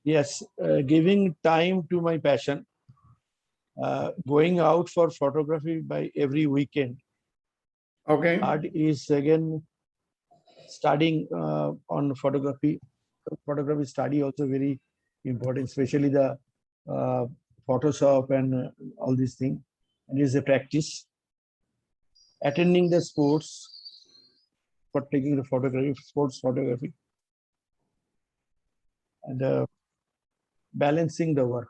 Yes, giving time to my passion, going out for photography by every weekend. Okay. Art is again studying on photography. Photography study also very important, especially the Photoshop and all these things. And it is a practice. Attending the sports for taking the photography, sports photography, and balancing the work.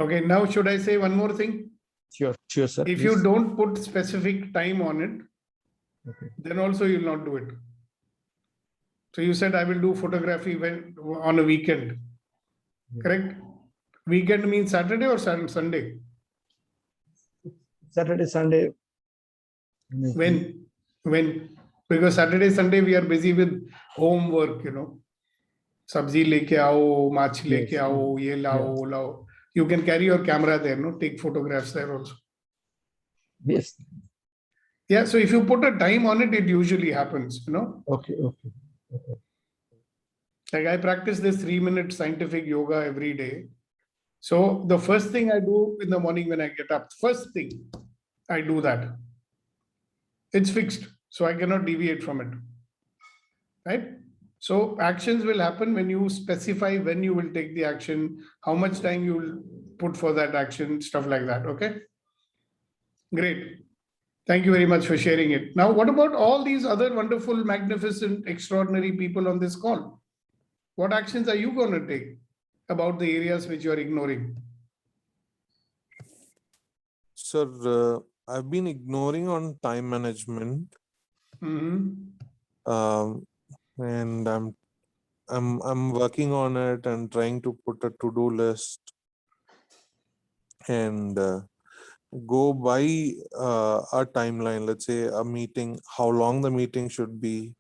Okay, now should I say one more thing? Sure, sure, sir. If please. you don't put specific time on it, Okay. then also you'll not do it. So you said I will do photography when on a weekend, correct? Weekend means Saturday or Sunday? Saturday, Sunday. When? Because Saturday, Sunday we are busy with home work, you know. Sabzi leke aao, mach leke aao, ye lao, lao. You can carry your camera there, no? Take photographs there also. Yes. Yeah, so if you put a time on it, it usually happens, you know. Okay, okay. Okay. Like I practice this 3-minute scientific yoga every day. So the first thing I do in the morning when I get up, first thing I do that. It's fixed, so I cannot deviate from it. Right? So actions will happen when you specify when you will take the action, how much time you will put for that action, stuff like that. Okay. Great. Thank you very much for sharing it. Now, what about all these other wonderful, magnificent, extraordinary people on this call? What actions are you going to take about the areas which you are ignoring? Sir, I've been ignoring on time management, and I'm working on it and trying to put a to-do list and go by a timeline. Let's say a meeting, how long the meeting should be,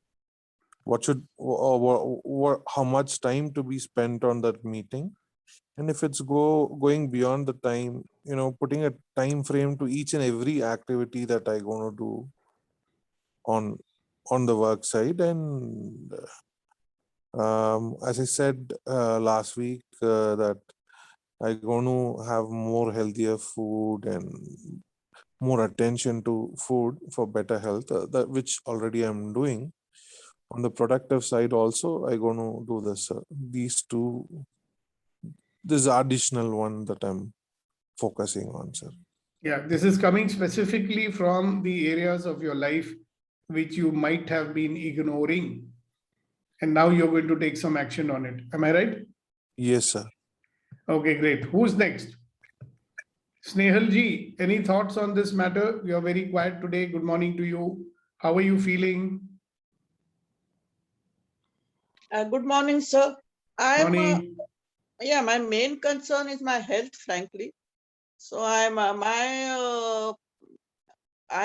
how much time to be spent on that meeting, and if it's going beyond the time, putting a time frame to each and every activity that I going to do on the work side. And as I said last week, that I'm going to have more healthier food and more attention to food for better health, which already I'm doing. On the productive side also, I'm going to do this. These two, this is additional one that I'm focusing on, sir. Yeah, this is coming specifically from the areas of your life which you might have been ignoring. And now you're going to take some action on it. Am I right? Yes, sir. Okay, great. Who's next? Snehal ji, any thoughts on this matter? You're very quiet today. Good morning to you. How are you feeling? Good morning, sir. Morning. My main concern is my health, frankly. So I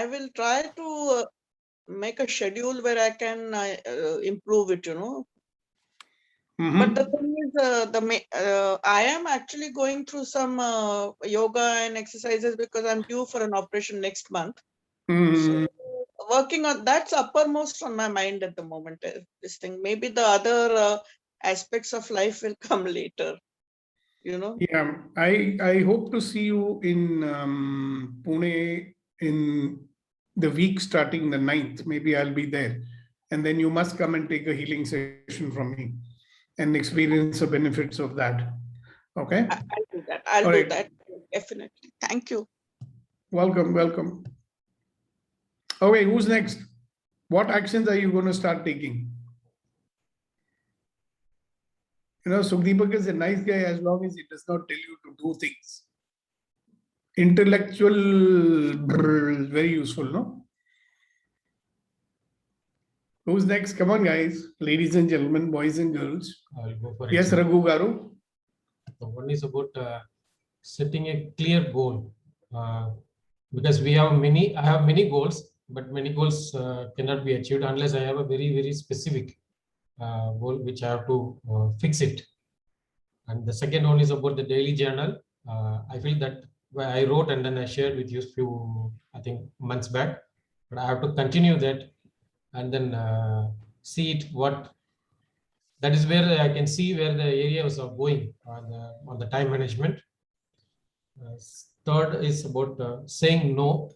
will try to make a schedule where I can improve it, But the thing I am actually going through some yoga and exercises because I'm due for an operation next month. So working on that's uppermost on my mind at the moment. This thing, maybe the other aspects of life will come later. You know. Yeah, I hope to see you in Pune in the week starting the 9th. Maybe I'll be there, and then you must come and take a healing session from me and experience the benefits of that. Okay. I'll do that. I'll do that definitely. Thank you. Welcome, welcome. Okay, who's next? What actions are you going to start taking? You know, Sukhdeepak is a nice guy as long as he does not tell you to do things. Intellectual, very useful, no? Who's next? Come on, guys, ladies and gentlemen, boys and girls. I'll go for Yes, it. Raghu Garu. So one is about setting a clear goal, because we have I have many goals, but many goals cannot be achieved unless I have a very, very specific goal which I have to fix it. And the second one is about the daily journal. I feel that I wrote and then I shared with you a few, I think, months back, but I have to continue that and then see it that is where I can see where the areas are going on the time management. Third is about saying no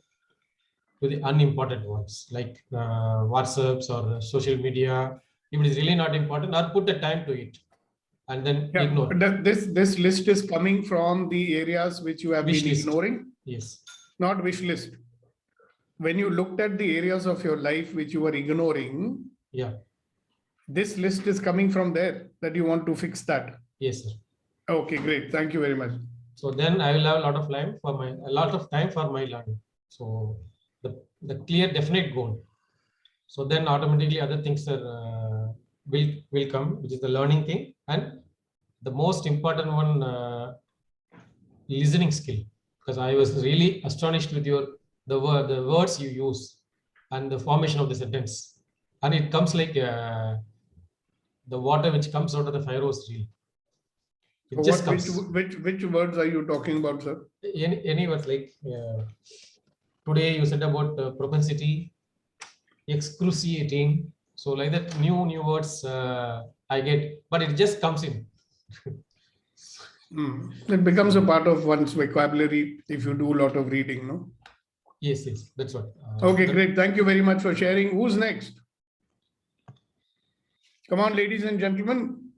to the unimportant ones like WhatsApps or social media. If it is really not important, or put the time to it and then ignore. This list is coming from the areas which you have Wish been list. ignoring. Yes. Not wish list. When you looked at the areas of your life which you were ignoring, yeah, this list is coming from there that you want to fix that. Yes, sir. Okay, great. Thank you very much. So then I will have a lot of time for my learning. So the clear, definite goal. So then automatically other things are will come, which is the learning thing, and the most important one, listening skill. Because I was really astonished with the words you use and the formation of the sentence, and it comes like the water which comes out of the fire hose reel. It just comes. Which words are you talking about, sir? Any words like today you said about propensity, excruciating. So like that, new words I get, but it just comes in. It becomes a part of one's vocabulary if you do a lot of reading, no? Yes, that's what. Okay, great. Thank you very much for sharing. Who's next? Come on, ladies and gentlemen.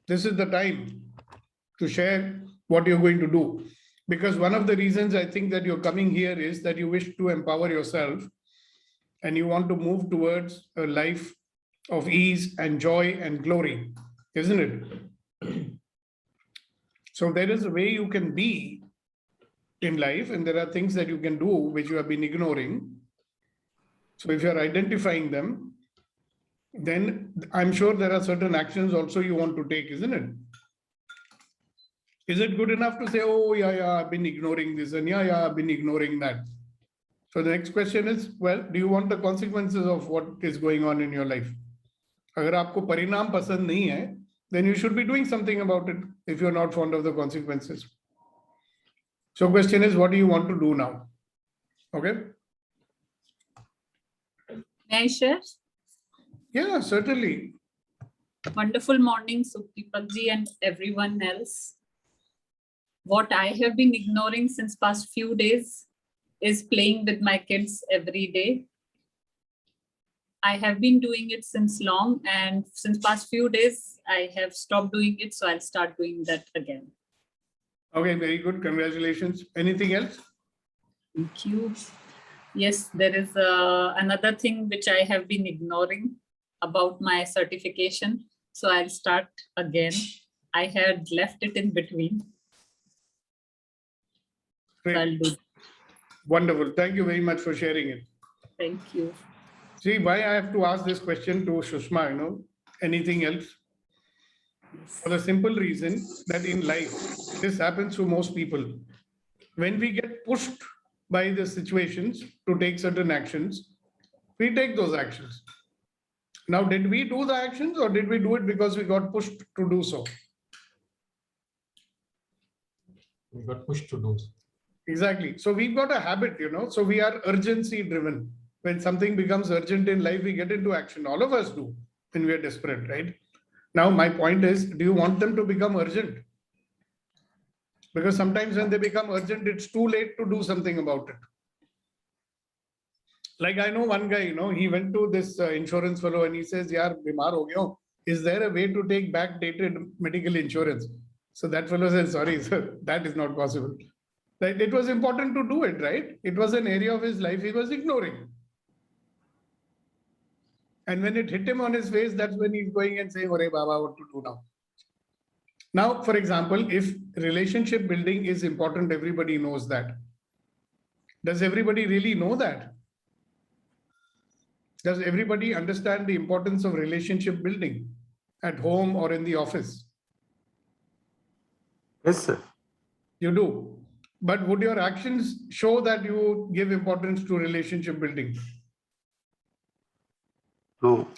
This is the time to share what you're going to do. Because one of the reasons I think that you're coming here is that you wish to empower yourself and you want to move towards a life of ease and joy and glory, isn't it? So there is a way you can be in life, and there are things that you can do which you have been ignoring. So if you're identifying them, then I'm sure there are certain actions also you want to take, isn't it? Is it good enough to say, oh, yeah, I've been ignoring this, and yeah, I've been ignoring that? So the next question is, well, do you want the consequences of what is going on in your life? Agar aapko parinam pasand nahi hai, then you should be doing something about it if you're not fond of the consequences. So question is, what do you want to do now? Okay. May I share? Yeah, certainly. Wonderful morning, Sukhdeepak ji and everyone else. What I have been ignoring since past few days is playing with my kids every day. I have been doing it since long, and since past few days, I have stopped doing it. So I'll start doing that again. Okay, very good. Congratulations. Anything else? Thank you. Yes, there is another thing which I have been ignoring about my certification. So I'll start again. I had left it in between. Great. I'll do. Wonderful. Thank you very much for sharing it. Thank you. See, why I have to ask this question to Sushma, anything else? For the simple reason that in life, this happens to most people. When we get pushed by the situations to take certain actions, we take those actions. Now, did we do the actions or did we do it because we got pushed to do so? We got pushed to do. Exactly. So we've got a habit, so we are urgency driven. When something becomes urgent in life, we get into action. All of us do when we are desperate, right? Now, my point is, do you want them to become urgent? Because sometimes when they become urgent, it's too late to do something about it. Like I know one guy, he went to this insurance fellow and he says, "Yaar, bimar ho gaya hu. Is there a way to take backdated medical insurance?" So that fellow says, "Sorry, sir, that is not possible." Right? It was important to do it, right? It was an area of his life he was ignoring. And when it hit him on his face, that's when he's going and saying, "Ore Baba, what to do now?" Now, for example, if relationship building is important, everybody knows that. Does everybody really know that? Does everybody understand the importance of relationship building at home or in the office? Yes, sir. You do. But would your actions show that you give importance to relationship building? No.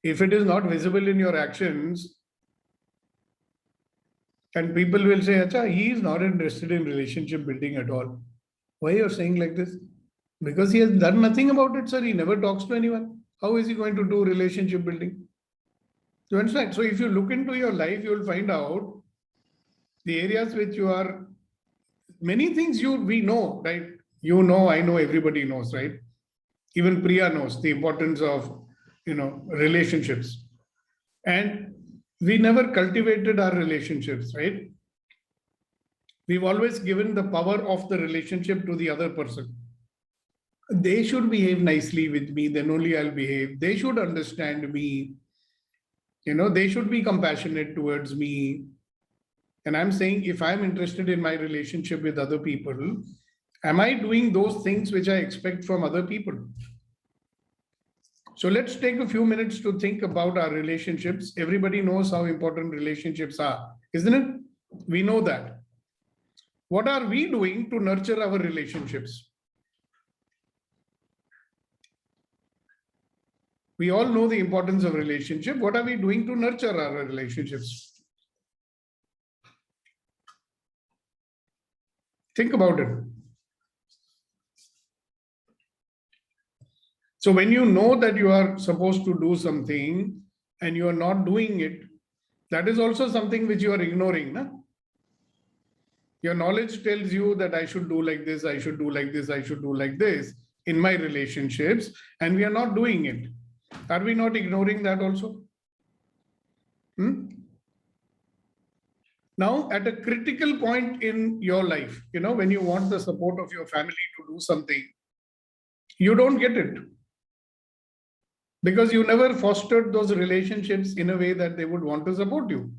If it is not visible in your actions, and people will say, "Acha, he is not interested in relationship building at all." Why you're saying like this? Because he has done nothing about it, sir. He never talks to anyone. How is he going to do relationship building? You understand? So if you look into your life, you will find out the areas which you are, many things we know, right? You know, I know, everybody knows, right? Even Priya knows the importance of, relationships. And we never cultivated our relationships, right? We've always given the power of the relationship to the other person. They should behave nicely with me, then only I'll behave. They should understand me. They should be compassionate towards me. And I'm saying, if I'm interested in my relationship with other people, am I doing those things which I expect from other people? So let's take a few minutes to think about our relationships. Everybody knows how important relationships are, isn't it? We know that. What are we doing to nurture our relationships? We all know the importance of relationship. What are we doing to nurture our relationships? Think about it. So when you know that you are supposed to do something and you are not doing it, that is also something which you are ignoring. No? Your knowledge tells you that I should do like this, I should do like this, I should do like this in my relationships, and we are not doing it. Are we not ignoring that also? Now, at a critical point in your life, when you want the support of your family to do something, you don't get it. Because you never fostered those relationships in a way that they would want to support you.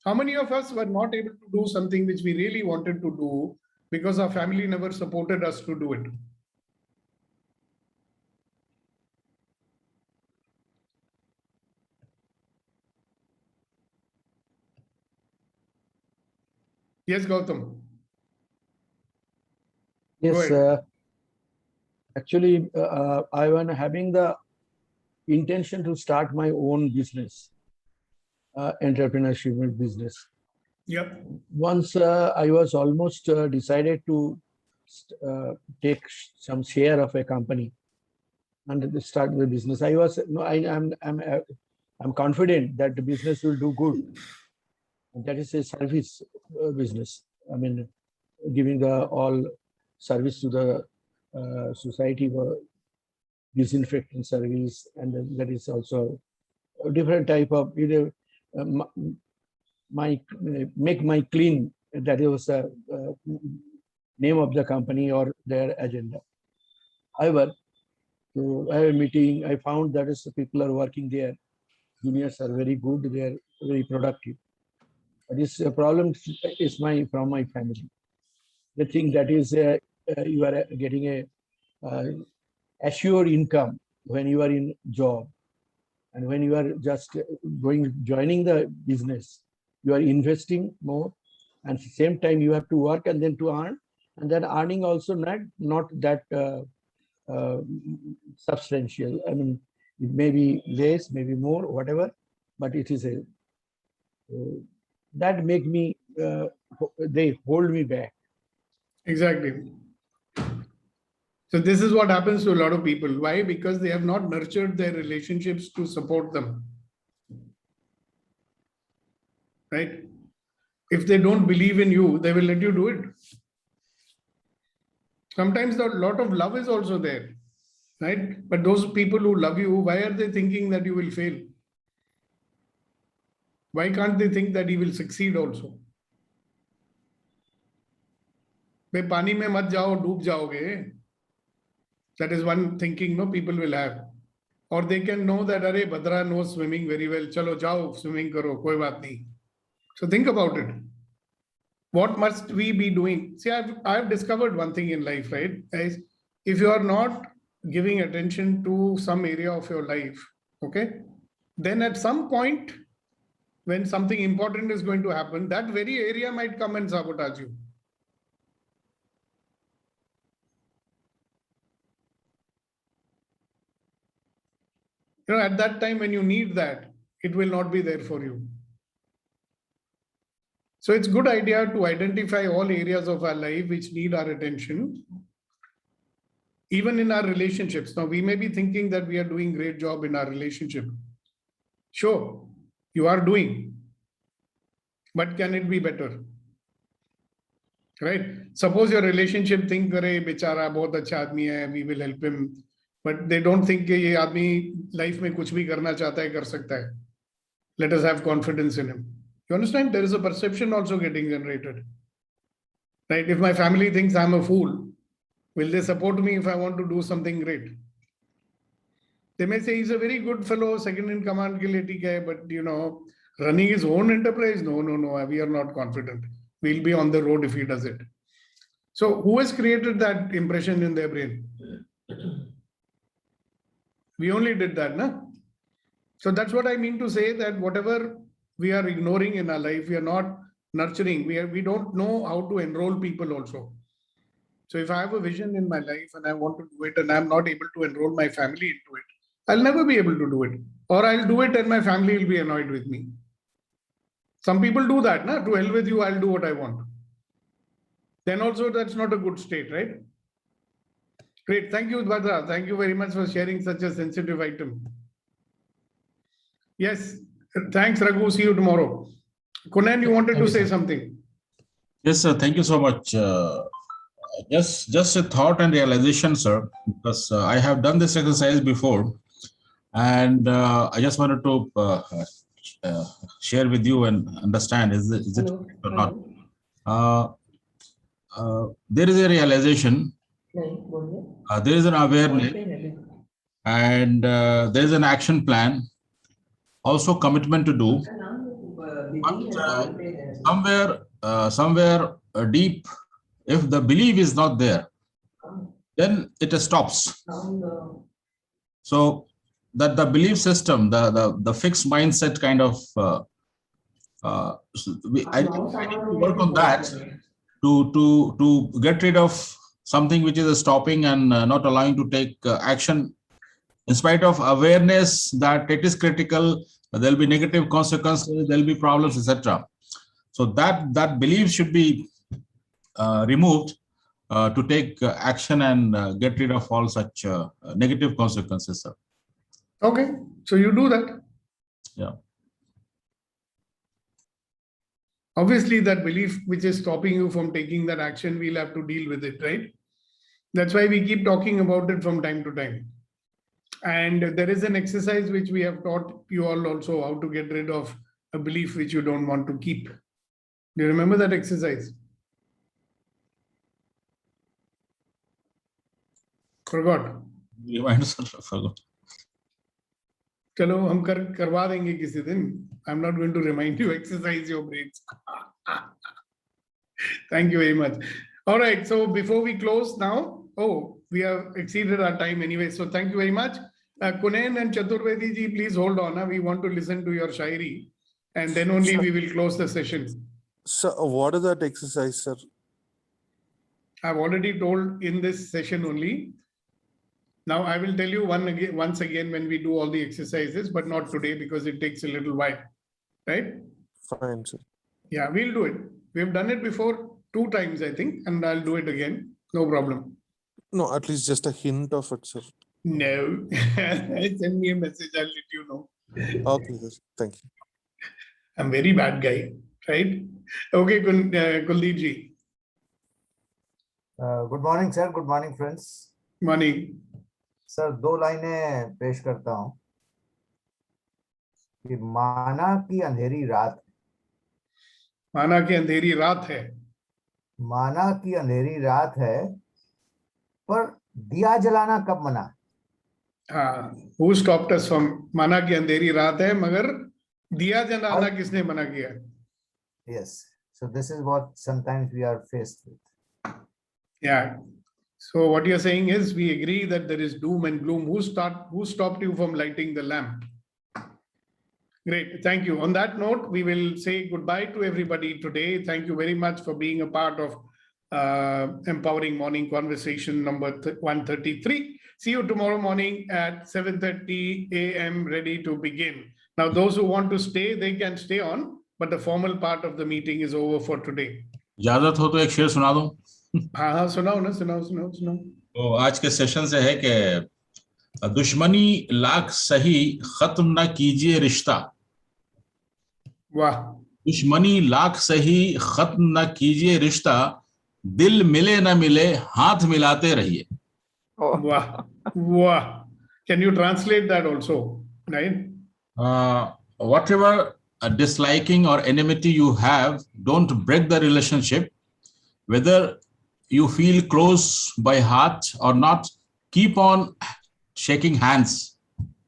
How many of us were not able to do something which we really wanted to do because our family never supported us to do it? Yes, Gautam. Yes, actually, I was having the intention to start my own business, entrepreneurship business. Yep. Once I was almost decided to take some share of a company and start the business. I'm confident that the business will do good. And that is a service business. I mean, giving the all service to the society for disinfecting service, and then that is also a different type of either make my clean. That was the name of the company or their agenda. However, to have a meeting, I found that is the people are working there. Juniors are very good. They are very productive. This problem is from my family. The thing that is you are getting a assured income when you are in job, and when you are just joining the business, you are investing more, and at the same time you have to work and then to earn, and then earning also not that substantial. I mean, it may be less, maybe more, whatever, but it is a that make me, they hold me back. Exactly. So this is what happens to a lot of people. Why? Because they have not nurtured their relationships to support them. Right? If they don't believe in you, they will let you do it. Sometimes a lot of love is also there. Right? But those people who love you, why are they thinking that you will fail? Why can't they think that you will succeed also? भाई पानी में मत जाओ, डूब जाओगे. That is one thinking no people will have. Or they can know that अरे Bhadra knows swimming very well. चलो जाओ swimming करो, कोई बात नहीं. So think about it. What must we be doing? See, I've discovered one thing in life, right? Guys, if you are not giving attention to some area of your life, okay, then at some point, when something important is going to happen, that very area might come and sabotage you. You know, at that time when you need that, it will not be there for you. So it's a good idea to identify all areas of our life which need our attention, even in our relationships. Now, we may be thinking that we are doing a great job in our relationship. Sure, you are doing, but can it be better? Right? Suppose your relationship think, "Arey, bechara, bahut acha aadmi hai, we will help him," but they don't think कि ये आदमी life में कुछ भी करना चाहता है, कर सकता है. Let us have confidence in him. You understand? There is a perception also getting generated. Right? If my family thinks I'm a fool, will they support me if I want to do something great? They may say he's a very good fellow, second in command ke liye theek hai, but you know, running his own enterprise, no, we are not confident. We'll be on the road if he does it. So who has created that impression in their brain? We only did that, na? So that's what I mean to say, that whatever we are ignoring in our life, we are not nurturing. We don't know how to enroll people also. So if I have a vision in my life and I want to do it and I'm not able to enroll my family into it, I'll never be able to do it. Or I'll do it and my family will be annoyed with me. Some people do that, na? To hell with you, I'll do what I want. Then also that's not a good state, right? Great. Thank you, Bhadra. Thank you very much for sharing such a sensitive item. Yes. Thanks, Raghu. See you tomorrow. Kunan, you wanted to say something? Yes, sir. Thank you so much. Just a thought and realization, sir, because I have done this exercise before, and I just wanted to share with you and understand, is it correct or not? There is a realization, there is an awareness, and there is an action plan, also commitment to do. But somewhere deep, if the belief is not there, then it stops. So that the belief system, the fixed mindset kind of, I need to work on that to get rid of something which is stopping and not allowing to take action, in spite of awareness that it is critical, there will be negative consequences, there will be problems, etc. So that belief should be removed to take action and get rid of all such negative consequences, sir. Okay, so you do that. Yeah. Obviously, that belief which is stopping you from taking that action, we'll have to deal with it, right? That's why we keep talking about it from time to time. And there is an exercise which we have taught you all also, how to get rid of a belief which you don't want to keep. Do you remember that exercise? Forgot. Forgot. चलो हम करवा देंगे किसी दिन. I'm not going to remind you, exercise your brains. Thank you very much. All right, so before we close now, we have exceeded our time anyway, so thank you very much. Kunen and Chaturvedi ji, please hold on. We want to listen to your shairi, and then only we will close the session. So what is that exercise, sir? I've already told in this session only. Now I will tell you once again when we do all the exercises, but not today because it takes a little while, right? Fine, sir. Yeah, we'll do it. We've done it before 2 times, I think, and I'll do it again. No problem. No, at least just a hint of it, sir. No. Send me a message, I'll let you know. Okay, sir. Thank you. I'm very bad guy, right? Okay, Kuldeep ji. Good morning sir, good morning friends. Morning sir, 2 लाइनें पेश करता हूँ कि माना कि अंधेरी रात, माना कि अंधेरी रात है, माना कि अंधेरी रात है, पर दिया जलाना कब मना? हाँ, who stopped us from माना कि अंधेरी रात है मगर दिया जलाना किसने मना किया? Yes, so this is what sometimes we are faced with. Yeah. So what you're saying is we agree that there is doom and gloom. Who stopped you from lighting the lamp? Great. Thank you. On that note, we will say goodbye to everybody today. Thank you very much for being a part of Empowering Morning Conversation number 133. See you tomorrow morning at 7:30 a.m. ready to begin. Now, those who want to stay, they can stay on, but the formal part of the meeting is over for today. इजाजत हो तो एक शेर सुना दो। हाँ, सुनाओ ना, सुनाओ। तो आज के सेशन से है कि दुश्मनी लाख सही खत्म न कीजिए रिश्ता। वाह। दुश्मनी लाख सही खत्म न कीजिए रिश्ता, दिल मिले न मिले हाथ मिलाते रहिए। Wow. Can you translate that also, right? Whatever disliking or enmity you have, don't break the relationship. Whether you feel close by heart or not, keep on shaking hands.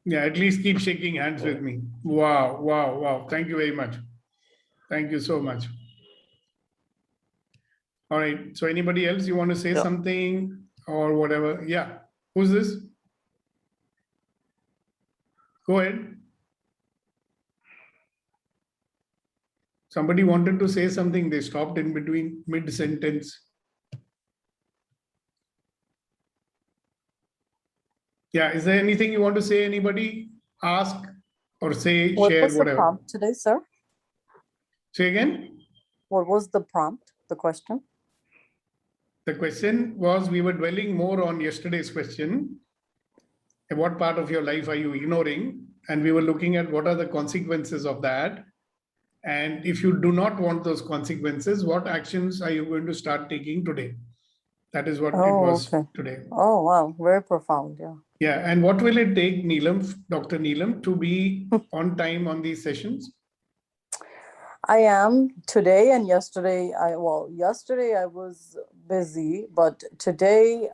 Yeah, at least keep shaking hands with me. Wow. Thank you very much. Thank you so much. All right. So anybody else, you want to say something or whatever? Yeah. Who's this? Go ahead. Somebody wanted to say something. They stopped in between mid-sentence. Yeah. Is there anything you want to say? Anybody? Ask or say, What share, was the whatever. prompt today, sir? Say again. What was the prompt, the question? The question was, we were dwelling more on yesterday's question. What part of your life are you ignoring? And we were looking at what are the consequences of that. And if you do not want those consequences, what actions are you going to start taking today? That is what it was today. Oh, wow. Very profound. Yeah. Yeah. And what will it take, Neelam, Dr. Neelam, to be on time on these sessions? I am today and yesterday. Yesterday I was busy, but today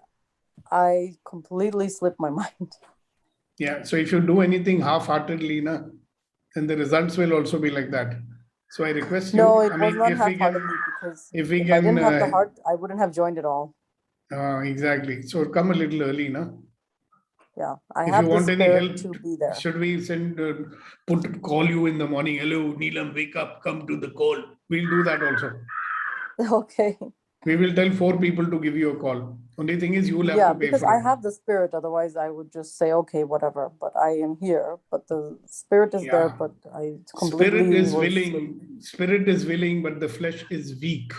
I completely slipped my mind. Yeah. So if you do anything half-heartedly, then the results will also be like that. So I request you. No, it was not half-heartedly because if I didn't have the heart, I wouldn't have joined at all. Exactly. So come a little early, no? Yeah, I If have you the want any spirit help, to be there. should we call you in the morning? Hello, Neelam, wake up, come to the call. We'll do that also. Okay. We will tell 4 people to give you a call. Only thing is you will have Yeah, to pay because for I it. have the spirit. Otherwise, I would just say, okay, whatever. But I am here. But the spirit is there. But I completely Spirit is willing, but the flesh is weak.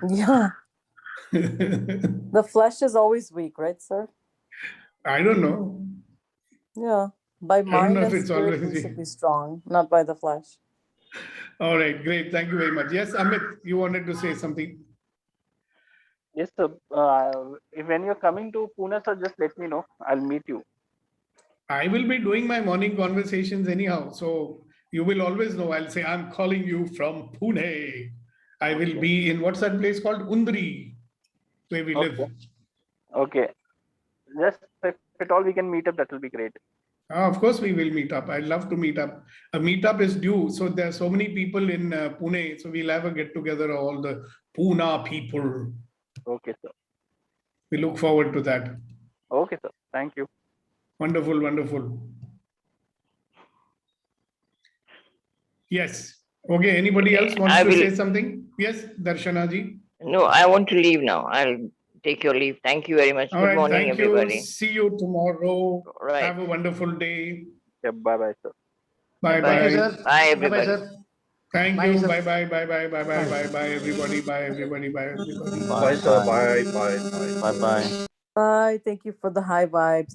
Yeah. The flesh is always weak, right, sir? I don't know. Yeah. By don't mind know if and it's spirit, always we weak. should be strong, not by the flesh. All right, great. Thank you very much. Yes, Amit, you wanted to say something. Yes, sir. When you're coming to Pune, sir, just let me know. I'll meet you. I will be doing my morning conversations anyhow. So you will always know. I'll say, I'm calling you from Pune. I will be in what's that place called? Undri, where we live. Okay. Just if at all we can meet up, that will be great. Of course, we will meet up. I'd love to meet up. A meetup is due. So there are so many people in Pune. So we'll have a get together of all the Pune people. Okay, sir. We look forward to that. Okay, sir. Thank you. Wonderful, wonderful. Yes. Okay. Anybody else wants to say something? Yes, Darshana ji. No, I want to leave now. I'll take your leave. Thank you very much. All Good right. morning, Thank everybody. you. See you tomorrow. Right. Have a wonderful day. Yeah, bye-bye, sir. Bye-bye. Bye, everybody. sir. Thank Bye, you. sir. Bye bye. Bye bye. Bye bye. Bye bye. Everybody. Bye everybody. Bye everybody. Bye, sir. Bye. Bye. Bye. Bye bye. Bye. Thank you for the high vibes.